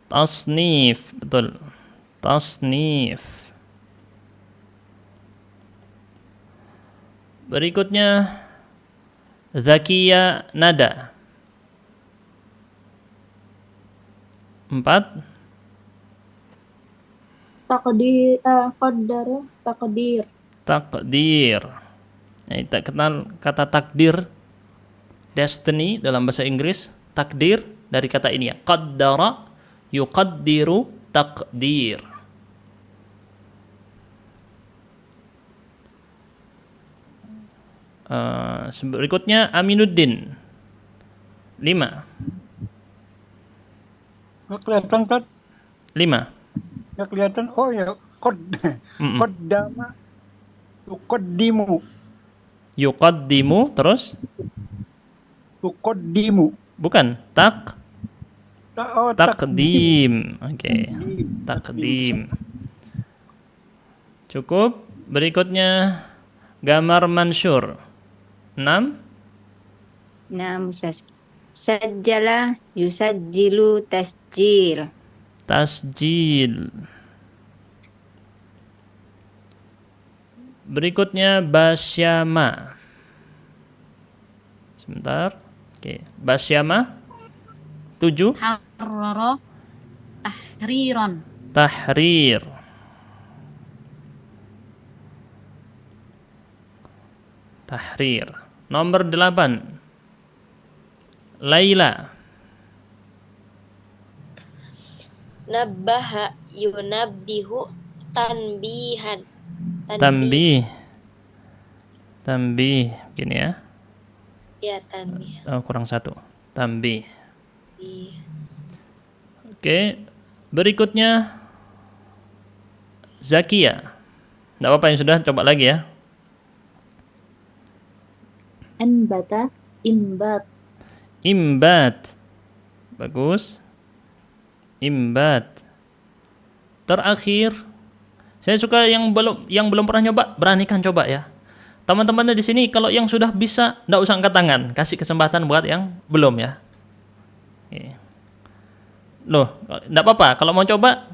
Tasnif, betul. Tasnif. Berikutnya Zakia Nada. 4. Takdir. Takdir. Nah, kita kenal kata takdir, destiny dalam bahasa Inggris. Takdir dari kata ini ya. Qaddara yuqaddiru takdir. Berikutnya Aminuddin, 5. Nggak kelihatan kan? 5. Nggak kelihatan. Oh ya, qaddama tuqaddimu. Yuqaddimu terus? Tuqaddimu. Bukan, takdim. Oke. Takdim. Cukup. Berikutnya Gamar Mansur, 6. Sajjala yusajjilu tasjil. Tasjil. Berikutnya Basyama. Sebentar. Oke, Basyama 7. Harrara tahriron. Tahrir. Tahrir. Nomor 8. Laila. Nabbaha yunabbihu tanbihan. Tanbih. Tanbih, gini ya. Ya, tanbih. Oh, kurang 1. Tanbih. Iya. Oke, berikutnya Zakia. Tidak apa-apa yang sudah, coba lagi ya. Anbata, imbat. Imbat. Bagus. Imbat. Terakhir, saya suka yang belum pernah nyoba, beranikan coba ya. Teman-temannya di sini kalau yang sudah bisa, enggak usah angkat tangan, kasih kesempatan buat yang belum ya. Oke. Loh, enggak apa-apa kalau mau coba,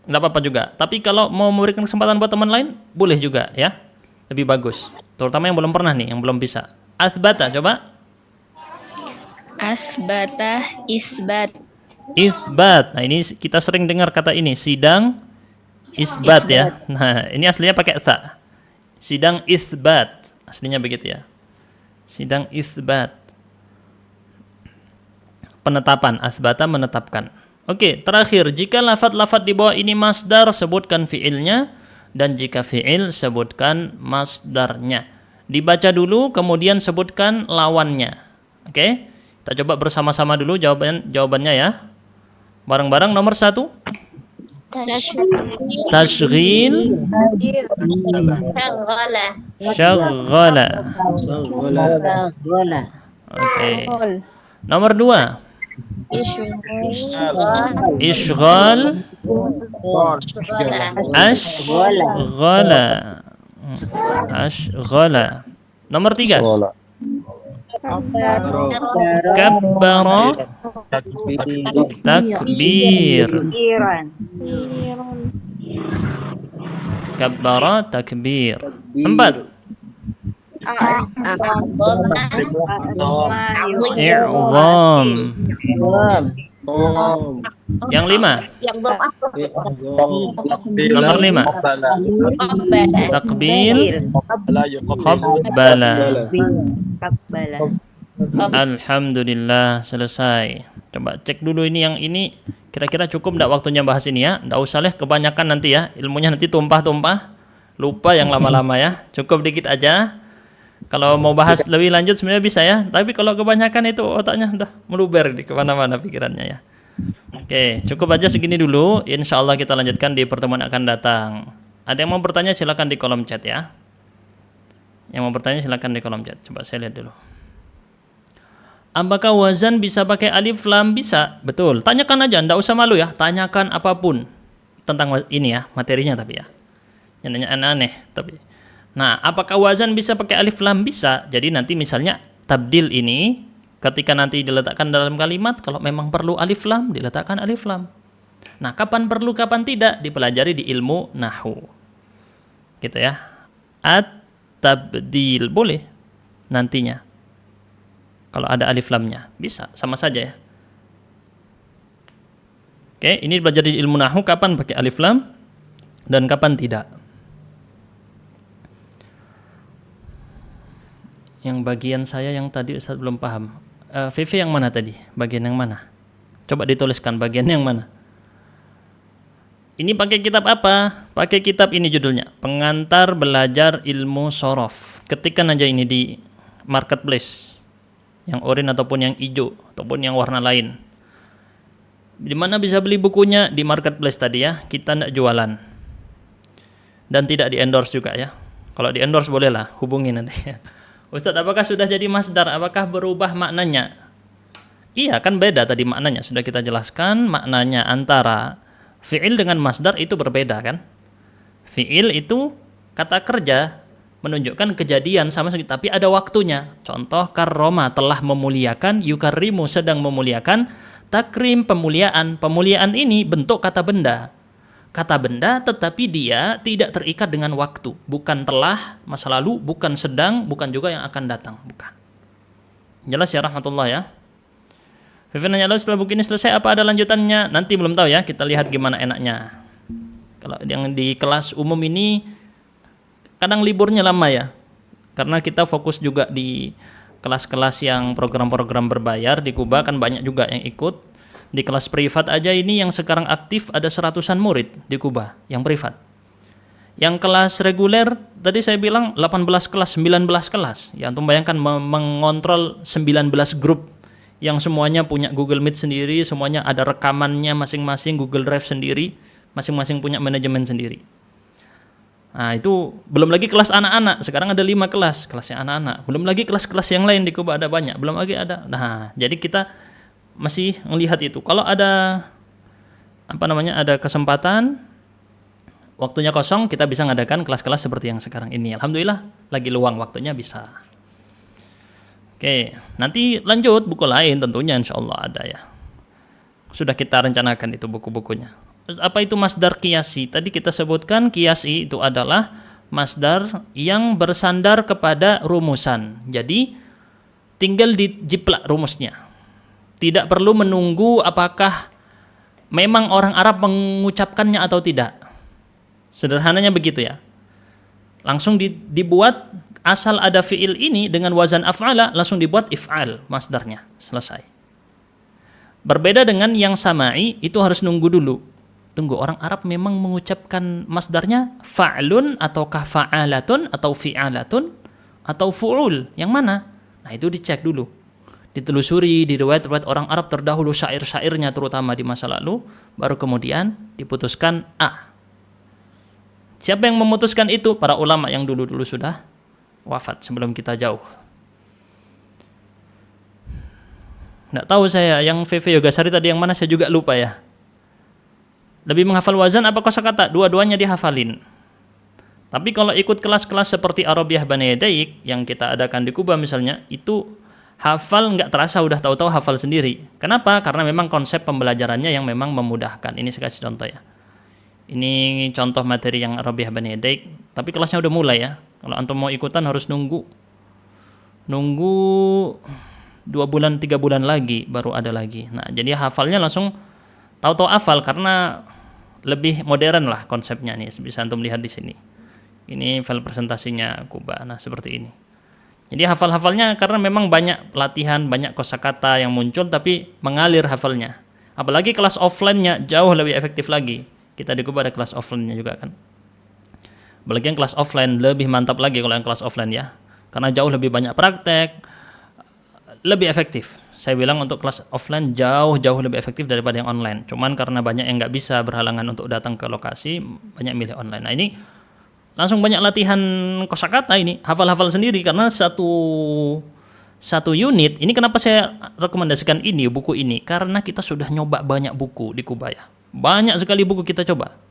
enggak apa-apa juga. Tapi kalau mau memberikan kesempatan buat teman lain, boleh juga ya. lebih bagus. Terutama yang belum pernah nih, yang belum bisa. Athbata, coba. Asbata isbat. Itsbat. Nah, ini kita sering dengar kata ini, sidang isbat ya. Nah, ini aslinya pakai tha. Sidang itsbat. Aslinya begitu ya. Sidang itsbat. Penetapan, asbata menetapkan. Oke, terakhir, jika lafadz-lafadz di bawah ini masdar, sebutkan fiilnya, dan jika fiil, sebutkan masdarnya. Dibaca dulu, kemudian sebutkan lawannya. Oke, kita coba bersama-sama dulu jawabannya ya. Bareng-bareng. Nomor 1. Tashghil. Syaghala. Oke. Nomor 2. Ishghal. Ashghala. Nomor 3. Kabbara. Takbir. Kabbara takbir. 4. I'zam. Yang 5. Nomor 5. Takbil. Qabbala. Alhamdulillah, selesai. Coba cek dulu ini, yang ini kira-kira cukup enggak waktunya bahas ini ya? Enggak usah lah kebanyakan nanti ya. Ilmunya nanti tumpah-tumpah. Lupa yang lama-lama ya. Cukup dikit aja. Kalau mau bahas lebih lanjut sebenarnya bisa ya. Tapi kalau kebanyakan itu otaknya udah meluber di kemana-mana pikirannya ya. Oke, cukup aja segini dulu. Insya Allah kita lanjutkan di pertemuan akan datang. Ada yang mau bertanya silakan di kolom chat ya. Yang mau bertanya silakan di kolom chat. Coba saya lihat dulu. Apakah wazan bisa pakai alif lam? Bisa, betul. Tanyakan aja, enggak usah malu ya. Tanyakan apapun tentang ini ya, materinya tapi ya. Yang nanya aneh-aneh tapi. Nah, apakah wazan bisa pakai alif lam? Bisa. Jadi nanti misalnya tabdil ini ketika nanti diletakkan dalam kalimat, kalau memang perlu alif lam, diletakkan alif lam. Nah, kapan perlu, kapan tidak, dipelajari di ilmu nahwu. Gitu ya. At-tabdil boleh nantinya. Kalau ada alif lamnya, bisa, sama saja ya. Oke, ini belajar di ilmu nahwu kapan pakai alif lam dan kapan tidak. Yang bagian saya yang tadi Ustaz belum paham. VV yang mana tadi? Bagian yang mana? Coba dituliskan bagian yang mana. Ini pakai kitab apa? Pakai kitab ini judulnya, Pengantar Belajar Ilmu Shorof. Ketikkan aja ini di marketplace. Yang oranye ataupun yang hijau ataupun yang warna lain. Di mana bisa beli bukunya? Di marketplace tadi ya. Kita tidak jualan. Dan tidak di-endorse juga ya. Kalau di-endorse bolehlah, hubungi nanti. Ustadz, apakah sudah jadi masdar? Apakah berubah maknanya? Iya, kan beda tadi maknanya. Sudah kita jelaskan maknanya antara fi'il dengan masdar itu berbeda kan? Fi'il itu kata kerja, menunjukkan kejadian sama sekali, tapi ada waktunya. Contoh, karroma, telah memuliakan, yukarrimu, sedang memuliakan, takrim, pemuliaan. Pemuliaan ini bentuk kata benda. Kata benda, tetapi dia tidak terikat dengan waktu. Bukan telah, masa lalu, bukan sedang, bukan juga yang akan datang. Bukan. Jelas ya, rahmatullah ya. Vivi nanya, lalu setelah buku ini selesai, apa ada lanjutannya? Nanti belum tahu ya, kita lihat gimana enaknya. Kalau yang di kelas umum ini, kadang liburnya lama ya, karena kita fokus juga di kelas-kelas yang program-program berbayar di Kuba, kan banyak juga yang ikut. Di kelas privat aja ini yang sekarang aktif ada 100-an murid di Kuba yang privat. Yang kelas reguler tadi saya bilang 18 kelas, 19 kelas. Ya, antum bayangkan mengontrol 19 grup yang semuanya punya Google Meet sendiri, semuanya ada rekamannya masing-masing, Google Drive sendiri, masing-masing punya manajemen sendiri. Nah, itu belum lagi kelas anak-anak. Sekarang ada 5 kelas, kelasnya anak-anak. Belum lagi kelas-kelas yang lain di Kuba ada banyak. Belum lagi ada. Nah, jadi kita masih melihat itu. Kalau ada ada kesempatan, waktunya kosong, kita bisa ngadakan kelas-kelas seperti yang sekarang ini. Alhamdulillah, lagi luang waktunya bisa. Oke, nanti lanjut buku lain tentunya insya Allah ada ya. Sudah kita rencanakan itu buku-bukunya. Terus apa itu masdar qiyasi? Tadi kita sebutkan qiyasi itu adalah masdar yang bersandar kepada rumusan. Jadi tinggal dijiplak rumusnya. Tidak perlu menunggu apakah memang orang Arab mengucapkannya atau tidak. Sederhananya begitu ya. Langsung dibuat, asal ada fi'il ini dengan wazan af'ala, langsung dibuat if'al masdarnya. Selesai. Berbeda dengan yang sama'i, itu harus nunggu dulu. Tunggu, orang Arab memang mengucapkan masdarnya fa'lun ataukah fa'alatun atau fi'alatun atau fu'ul. Yang mana? Nah, itu dicek dulu. Ditelusuri di riwayat-riwayat orang Arab terdahulu, syair-syairnya terutama di masa lalu, baru kemudian diputuskan A. Siapa yang memutuskan itu? Para ulama yang dulu-dulu sudah wafat sebelum kita jauh. Nggak tahu saya, yang VV Yogasari tadi yang mana saya juga lupa ya. Lebih menghafal wazan apa kosakata? Dua-duanya dihafalin. Tapi kalau ikut kelas-kelas seperti Arabiyah Bani Daik yang kita adakan di Kuba misalnya, itu hafal nggak terasa, udah tahu-tahu hafal sendiri. Kenapa? Karena memang konsep pembelajarannya yang memang memudahkan. Ini saya kasih contoh ya. Ini contoh materi yang Arabiyah Bani Daik, tapi kelasnya udah mulai ya. Kalau antum mau ikutan harus nunggu 2 bulan 3 bulan lagi baru ada lagi. Nah, jadi hafalnya langsung tahu-tahu hafal karena lebih modern lah konsepnya nih. Bisa antum lihat di sini. Ini file presentasinya Kuba. Nah, seperti ini. Jadi hafal-hafalnya karena memang banyak latihan, banyak kosakata yang muncul tapi mengalir hafalnya. Apalagi kelas offline-nya jauh lebih efektif lagi. Kita di Kuba ada kelas offline-nya juga kan. Apalagi yang kelas offline lebih mantap lagi kalau yang kelas offline ya. Karena jauh lebih banyak praktek, lebih efektif. Saya bilang untuk kelas offline jauh lebih efektif daripada yang online. Cuman karena banyak yang nggak bisa berhalangan untuk datang ke lokasi, banyak milih online. Nah, ini langsung banyak latihan kosakata ini, hafal-hafal sendiri karena satu unit. Ini kenapa saya rekomendasikan ini, buku ini? Karena kita sudah nyoba banyak buku di Kuba ya. Banyak sekali buku kita coba.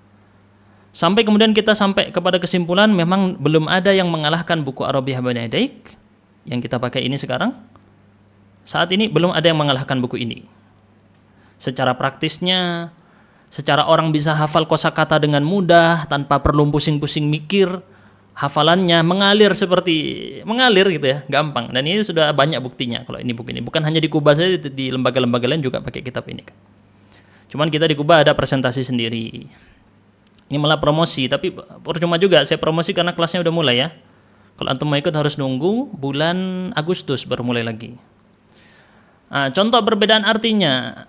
Sampai kemudian kita sampai kepada kesimpulan memang belum ada yang mengalahkan buku Arabiyah Bani Daik yang kita pakai ini sekarang. Saat ini belum ada yang mengalahkan buku ini. Secara praktisnya, secara orang bisa hafal kosakata dengan mudah tanpa perlu pusing-pusing mikir, hafalannya mengalir gitu ya, gampang. Dan ini sudah banyak buktinya kalau ini buku ini. Bukan hanya di Kuba saja, di lembaga-lembaga lain juga pakai kitab ini kan. Cuman kita di Kuba ada presentasi sendiri. Ini malah promosi, tapi percuma juga saya promosi karena kelasnya udah mulai ya. Kalau antum mau ikut harus nunggu bulan Agustus baru mulai lagi. Nah, contoh perbedaan artinya.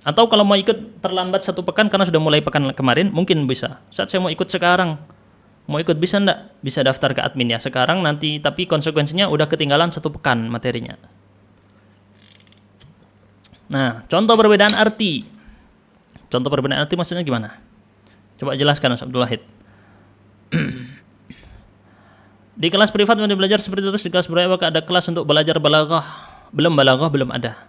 Atau kalau mau ikut terlambat 1 pekan karena sudah mulai pekan kemarin, mungkin bisa. Saat saya mau ikut sekarang, mau ikut bisa enggak? Bisa daftar ke admin ya sekarang nanti, tapi konsekuensinya udah ketinggalan 1 pekan materinya. Nah, contoh perbedaan arti. Contoh perbedaan arti maksudnya gimana? Coba jelaskan Mas Abdul Wahid. Di kelas privat mau belajar seperti itu, terus di kelas berapa ada kelas untuk belajar balaghah? Balaghah belum ada.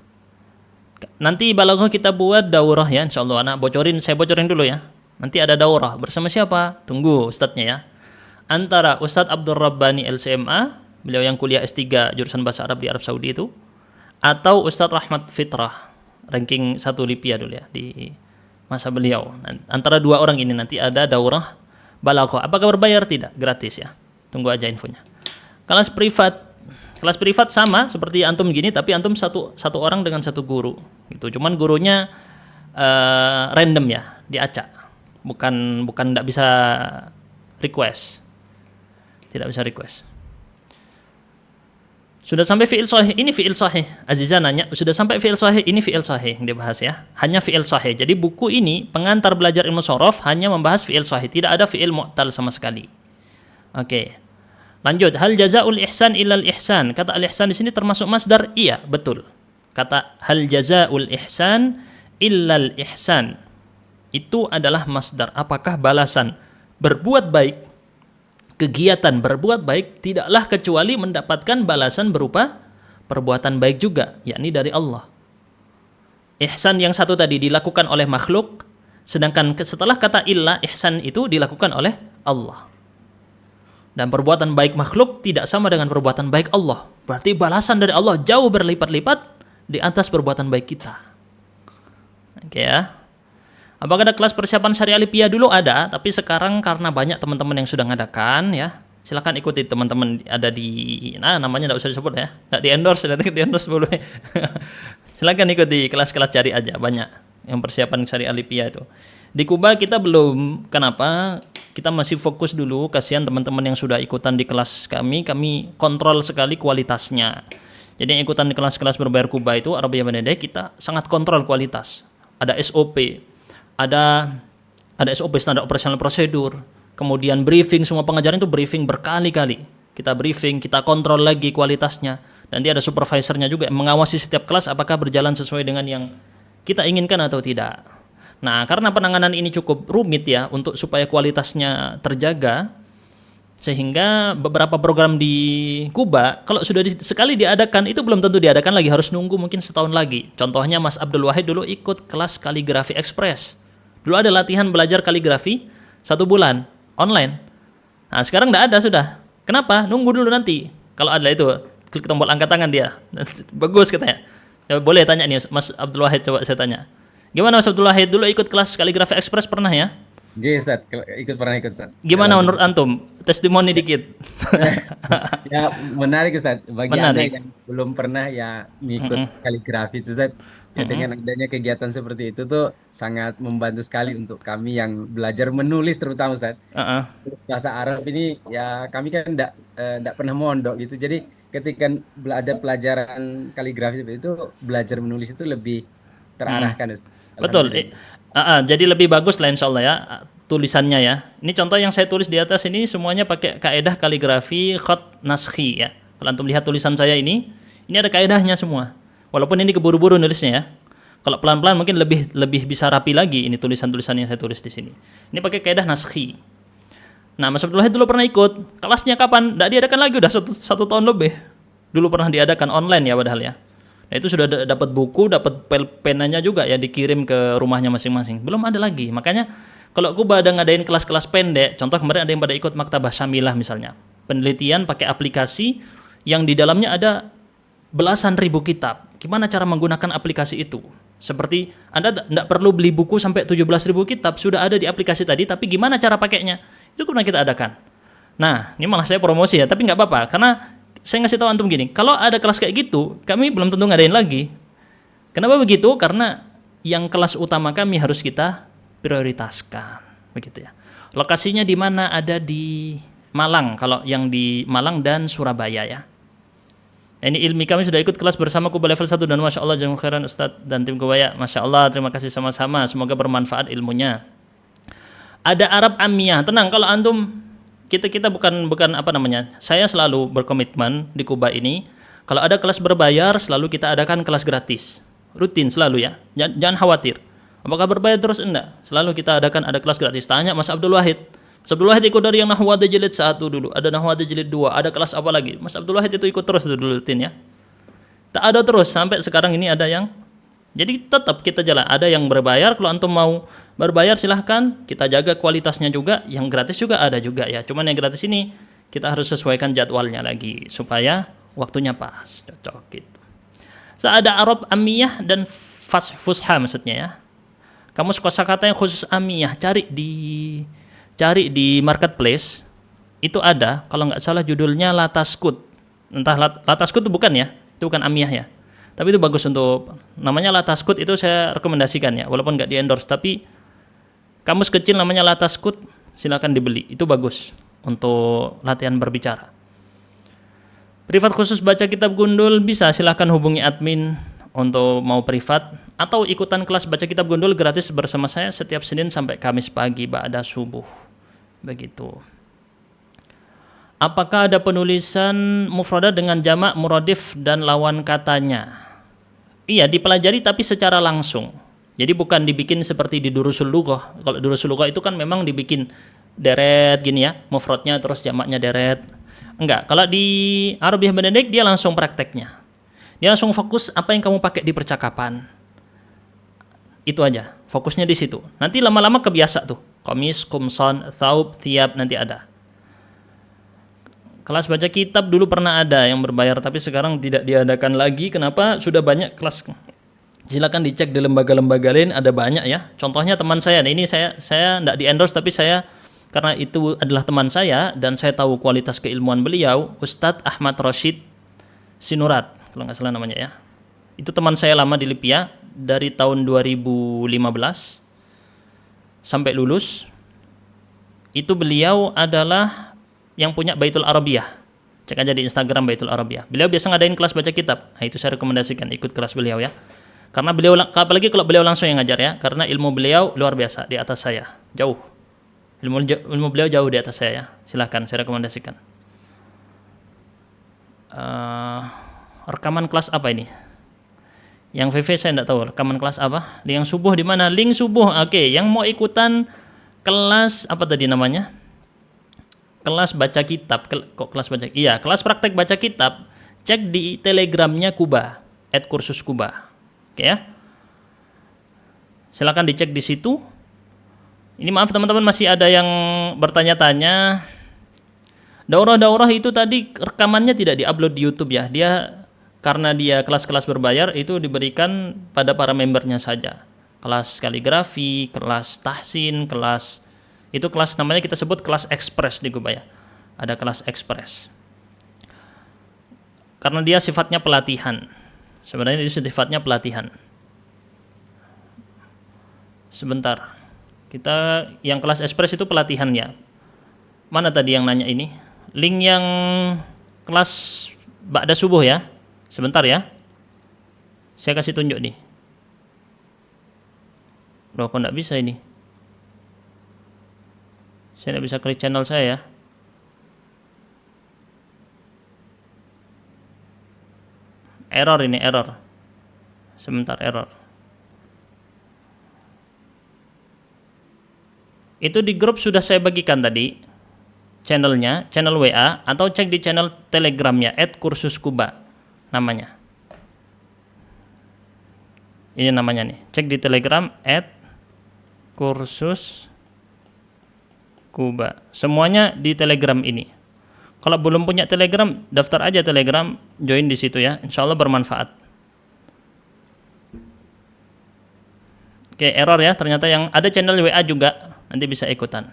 Nanti balaghah kita buat daurah ya, insyaallah. Saya bocorin dulu ya. Nanti ada daurah bersama siapa? Tunggu ustadznya ya. Antara Ustadz Abdul Rabbani LCMA, beliau yang kuliah S3 jurusan bahasa Arab di Arab Saudi itu, atau Ustadz Rahmat Fitrah, ranking 1 Lipia dulu ya di masa beliau. Antara 2 orang ini nanti ada daurah balaghah. Apakah berbayar? Tidak, gratis ya. Tunggu aja infonya. Kelas privat sama seperti antum gini, tapi antum satu orang dengan 1 guru gitu. Cuman gurunya random ya, diacak. Bukan enggak bisa request. Tidak bisa request. Sudah sampai fi'il sahih, ini fi'il sahih. Aziza nanya, sudah sampai fi'il sahih, ini fi'il sahih yang dibahas ya. Hanya fi'il sahih. Jadi buku ini pengantar belajar ilmu shorof hanya membahas fi'il sahih, tidak ada fi'il mu'tal sama sekali. Oke. Lanjut, hal jazaul ihsan illal ihsan. Kata al ihsan di sini termasuk masdar? Iya, betul. Kata hal jazaul ihsan illal ihsan itu adalah masdar. Apakah balasan berbuat baik, kegiatan berbuat baik tidaklah kecuali mendapatkan balasan berupa perbuatan baik juga, yakni dari Allah. Ihsan yang satu tadi dilakukan oleh makhluk, sedangkan setelah kata illa, ihsan itu dilakukan oleh Allah. Dan perbuatan baik makhluk tidak sama dengan perbuatan baik Allah. Berarti balasan dari Allah jauh berlipat-lipat di atas perbuatan baik kita. Oke ya. Apakah ada kelas persiapan syariah alifiyah? Dulu ada, tapi sekarang karena banyak teman-teman yang sudah ngadakan ya, silakan ikuti teman-teman, ada di namanya enggak usah disebut ya. Enggak di-endorse, nanti di-endorse boleh. Silakan ikuti kelas-kelas cari aja, banyak yang persiapan syariah alifiyah itu. Di Kuba kita belum. Kenapa? Kita masih fokus dulu, kasihan teman-teman yang sudah ikutan di kelas kami kontrol sekali kualitasnya. Jadi yang ikutan di kelas-kelas berbayar Kuba itu Arabia Benedek, kita sangat kontrol kualitas. Ada SOP, ada SOP, standar operasional prosedur, kemudian briefing, semua pengajaran itu briefing berkali-kali. Kita briefing, kita kontrol lagi kualitasnya. Nanti ada supervisornya juga yang mengawasi setiap kelas apakah berjalan sesuai dengan yang kita inginkan atau tidak. Nah, karena penanganan ini cukup rumit ya untuk supaya kualitasnya terjaga, sehingga beberapa program di Kuba kalau sudah sekali diadakan itu belum tentu diadakan lagi, harus nunggu mungkin setahun lagi. Contohnya Mas Abdul Wahid dulu ikut kelas kaligrafi ekspres. Dulu ada latihan belajar kaligrafi 1 bulan online. Nah, sekarang enggak ada sudah. Kenapa? Nunggu dulu nanti. Kalau ada itu klik tombol angkat tangan dia. Bagus katanya. Ya, boleh tanya nih Mas Abdul Wahid, coba saya tanya. Gimana Mas Abdul Wahid dulu ikut kelas kaligrafi ekspres pernah ya? Iya Ustaz, pernah ikut Ustaz. Gimana menurut antum? Testimoni dikit. Ya menarik Ustaz. Bagi menarik. Anda yang belum pernah ya ngikut kaligrafi itu Ustaz, ya dengan adanya kegiatan seperti itu tuh sangat membantu sekali untuk kami yang belajar menulis terutama Ustaz. Bahasa Arab ini ya kami kan enggak pernah mondok gitu. Jadi ketika ada pelajaran kaligrafi seperti itu, belajar menulis itu lebih terarahkan Ustaz. Betul. Jadi lebih bagus lah insya Allah ya tulisannya ya. Ini contoh yang saya tulis di atas ini semuanya pakai kaedah kaligrafi khat naskhi ya. Kalau antum lihat tulisan saya ini ada kaedahnya semua. Walaupun ini keburu-buru nulisnya ya. Kalau pelan-pelan mungkin lebih bisa rapi lagi ini tulisan-tulisan yang saya tulis di sini. Ini pakai kaedah naskhi. Nah, Mas Abdul Wahid dulu pernah ikut. Kelasnya kapan? Nggak diadakan lagi, udah satu tahun lebih. Dulu pernah diadakan online ya padahal ya. Nah, itu sudah dapat buku, dapat penanya juga ya, dikirim ke rumahnya masing-masing. Belum ada lagi. Makanya kalau Kuba ada ngadain kelas-kelas pendek, contoh kemarin ada yang pada ikut Maktabah Syamilah misalnya. Penelitian pakai aplikasi yang di dalamnya ada belasan ribu kitab. Gimana cara menggunakan aplikasi itu? Seperti Anda tidak perlu beli buku sampai 17.000 kitab, sudah ada di aplikasi tadi, tapi gimana cara pakainya? Itu pernah kita adakan. Nah, ini malah saya promosi ya, tapi nggak apa-apa, karena saya ngasih tahu antum gini, kalau ada kelas kayak gitu, kami belum tentu ngadain lagi. Kenapa begitu? Karena yang kelas utama kami harus kita prioritaskan, begitu ya. Lokasinya di mana? Ada di Malang, kalau yang di Malang dan Surabaya ya. Ini ilmi kami sudah ikut kelas bersama Kuba level 1 dan Masya Allah jazakumullah khairan Ustadz dan tim Kuba. Masya Allah, terima kasih sama-sama, semoga bermanfaat ilmunya. Ada Arab Amiyah, tenang kalau antum kita bukan apa namanya. Saya selalu berkomitmen di Kuba ini, kalau ada kelas berbayar selalu kita adakan kelas gratis. Rutin selalu ya. Jangan khawatir. Apakah berbayar terus? Enggak. Selalu kita ada kelas gratis. Tanya Mas Abdul Wahid. Mas Abdul Wahid ikut dari yang Nahwada jilid 1 dulu, ada Nahwada jilid 2, ada kelas apa lagi? Mas Abdul Wahid itu ikut terus dulu rutin ya. Tak ada terus sampai sekarang ini ada yang. Jadi tetap kita jalan. Ada yang berbayar, kalau antum mau berbayar silahkan, kita jaga kualitasnya juga. Yang gratis juga ada juga ya. Cuman yang gratis ini kita harus sesuaikan jadwalnya lagi supaya waktunya pas, cocok gitu. Ada Arab Amiyah dan Fusha maksudnya ya. Kamus kosakata yang khusus Amiyah cari di marketplace itu ada. Kalau nggak salah judulnya Lataskut. Entah Lataskut itu bukan ya, itu bukan Amiyah ya. Tapi itu bagus untuk namanya Lataskut, itu saya rekomendasikan ya, walaupun nggak di-endorse, tapi kamus kecil namanya Lataskut, silakan dibeli, itu bagus untuk latihan berbicara. Privat khusus baca kitab gundul bisa, silakan hubungi admin untuk mau privat atau ikutan kelas baca kitab gundul gratis bersama saya setiap Senin sampai Kamis pagi ba'da subuh. Begitu. Apakah ada penulisan mufradat dengan jamak, muradif dan lawan katanya? Iya, dipelajari tapi secara langsung. Jadi bukan dibikin seperti di Durusul Lughah. Kalau Durusul Lughah itu kan memang dibikin deret gini ya, mufradnya terus jamaknya deret. Enggak, kalau di Arabiyah Benedek dia langsung prakteknya. Dia langsung fokus apa yang kamu pakai di percakapan. Itu aja, fokusnya di situ. Nanti lama-lama kebiasa tuh. Qamis, qumsan, thaub, thiyab nanti ada. Kelas baca kitab dulu pernah ada yang berbayar, tapi sekarang tidak diadakan lagi. Kenapa? Sudah banyak kelas Silakan dicek di lembaga-lembaga lain, ada banyak ya. Contohnya teman saya, ini saya enggak di-endorse, tapi saya karena itu adalah teman saya dan saya tahu kualitas keilmuan beliau, Ustadz Ahmad Rashid Sinurat, kalau nggak salah namanya ya. Itu teman saya lama di Lipia dari tahun 2015 sampai lulus. Itu beliau adalah yang punya Baitul Arabiyah. Cek aja di Instagram Baitul Arabiyah. Beliau biasa ngadain kelas baca kitab. Nah, itu saya rekomendasikan ikut kelas beliau ya. Karena beliau, apalagi kalau beliau langsung yang ngajar ya, karena ilmu beliau luar biasa, di atas saya, jauh. Ilmu beliau jauh di atas saya ya. Silahkan, saya rekomendasikan. Rekaman kelas apa ini? Yang VV saya tidak tahu, rekaman kelas apa? Yang subuh di mana? Link subuh. Oke, yang mau ikutan kelas apa tadi namanya? Kelas baca kitab. Kok kelas baca? Iya, kelas praktek baca kitab. Cek di Telegramnya Kuba, @kursuskuba. Oke ya. Silakan dicek di situ. Ini maaf teman-teman masih ada yang bertanya-tanya. Daurah-daurah itu tadi rekamannya tidak diupload di YouTube ya. Karena dia kelas-kelas berbayar itu diberikan pada para membernya saja. Kelas kaligrafi, kelas tahsin, kelas namanya kita sebut kelas ekspres di Kuba ya. Ada kelas ekspres. Karena dia sifatnya pelatihan. Sebenarnya itu sifatnya pelatihan. Sebentar. Kita yang kelas ekspres itu pelatihannya. Mana tadi yang nanya ini? Link yang kelas ba'da subuh ya. Sebentar ya. Saya kasih tunjuk nih. Loh, kok enggak bisa ini? Saya enggak bisa klik channel saya ya. Error ini, error. Sebentar, error. Itu di grup sudah saya bagikan tadi. Channelnya, channel WA. Atau cek di channel Telegramnya, @kursuskuba. Namanya. Ini namanya nih. Cek di Telegram, @kursuskuba. Semuanya di Telegram ini. Kalau belum punya Telegram, daftar aja Telegram, join di situ ya. Insya Allah bermanfaat. Oke, error ya. Ternyata yang ada channel WA juga, nanti bisa ikutan.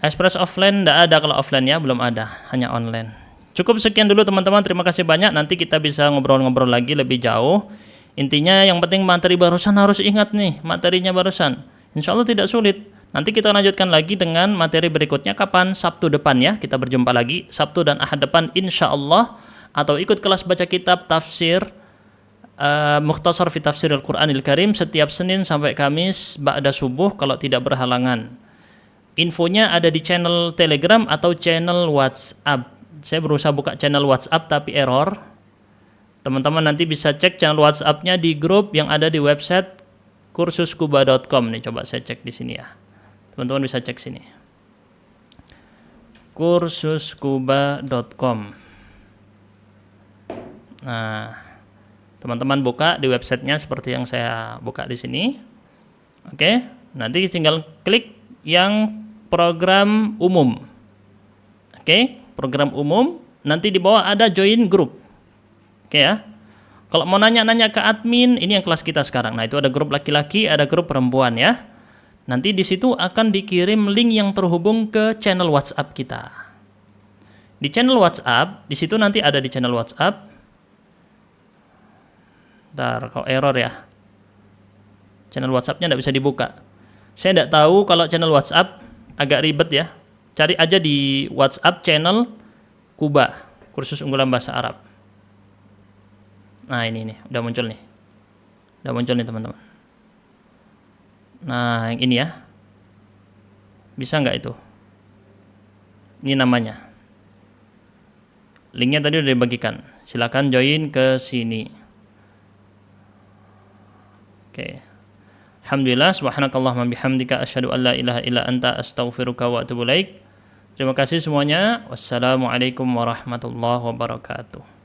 Express offline tidak ada, kalau offline ya belum ada, hanya online. Cukup sekian dulu teman-teman. Terima kasih banyak. Nanti kita bisa ngobrol-ngobrol lagi lebih jauh. Intinya yang penting materi barusan harus ingat nih, materinya barusan. Insya Allah tidak sulit. Nanti kita lanjutkan lagi dengan materi berikutnya kapan? Sabtu depan ya. Kita berjumpa lagi Sabtu dan Ahad depan insya Allah. Atau ikut kelas baca kitab tafsir Mukhtasar fi Tafsir Al-Quranil Karim setiap Senin sampai Kamis ba'da subuh kalau tidak berhalangan. Infonya ada di channel Telegram atau channel WhatsApp. Saya berusaha buka channel WhatsApp tapi error. Teman-teman nanti bisa cek channel WhatsApp-nya di grup yang ada di website kursuskuba.com. Nih coba saya cek di sini ya. Teman-teman bisa cek sini. kursuskuba.com. Nah, teman-teman buka di websitenya seperti yang saya buka di sini. Oke, nanti tinggal klik yang program umum. Oke, program umum. Nanti di bawah ada join group. Oke ya. Kalau mau nanya-nanya ke admin, ini yang kelas kita sekarang. Nah, itu ada grup laki-laki, ada grup perempuan ya. Nanti di situ akan dikirim link yang terhubung ke channel WhatsApp kita. Di channel WhatsApp, di situ nanti ada di channel WhatsApp. Bentar, kok error ya? Channel WhatsApp-nya tidak bisa dibuka. Saya tidak tahu kalau channel WhatsApp agak ribet ya. Cari aja di WhatsApp channel Kuba, kursus unggulan bahasa Arab. Nah ini nih, udah muncul nih. Udah muncul nih teman-teman. Nah yang ini ya. Bisa nggak itu? Ini namanya. Linknya tadi udah dibagikan. Silakan join ke sini. Oke. Alhamdulillah, subhanakallahumma bihamdika asyhadu an la ilaha illa anta astaghfiruka wa atubu ilaik. Terima kasih semuanya. Wassalamualaikum warahmatullahi wabarakatuh.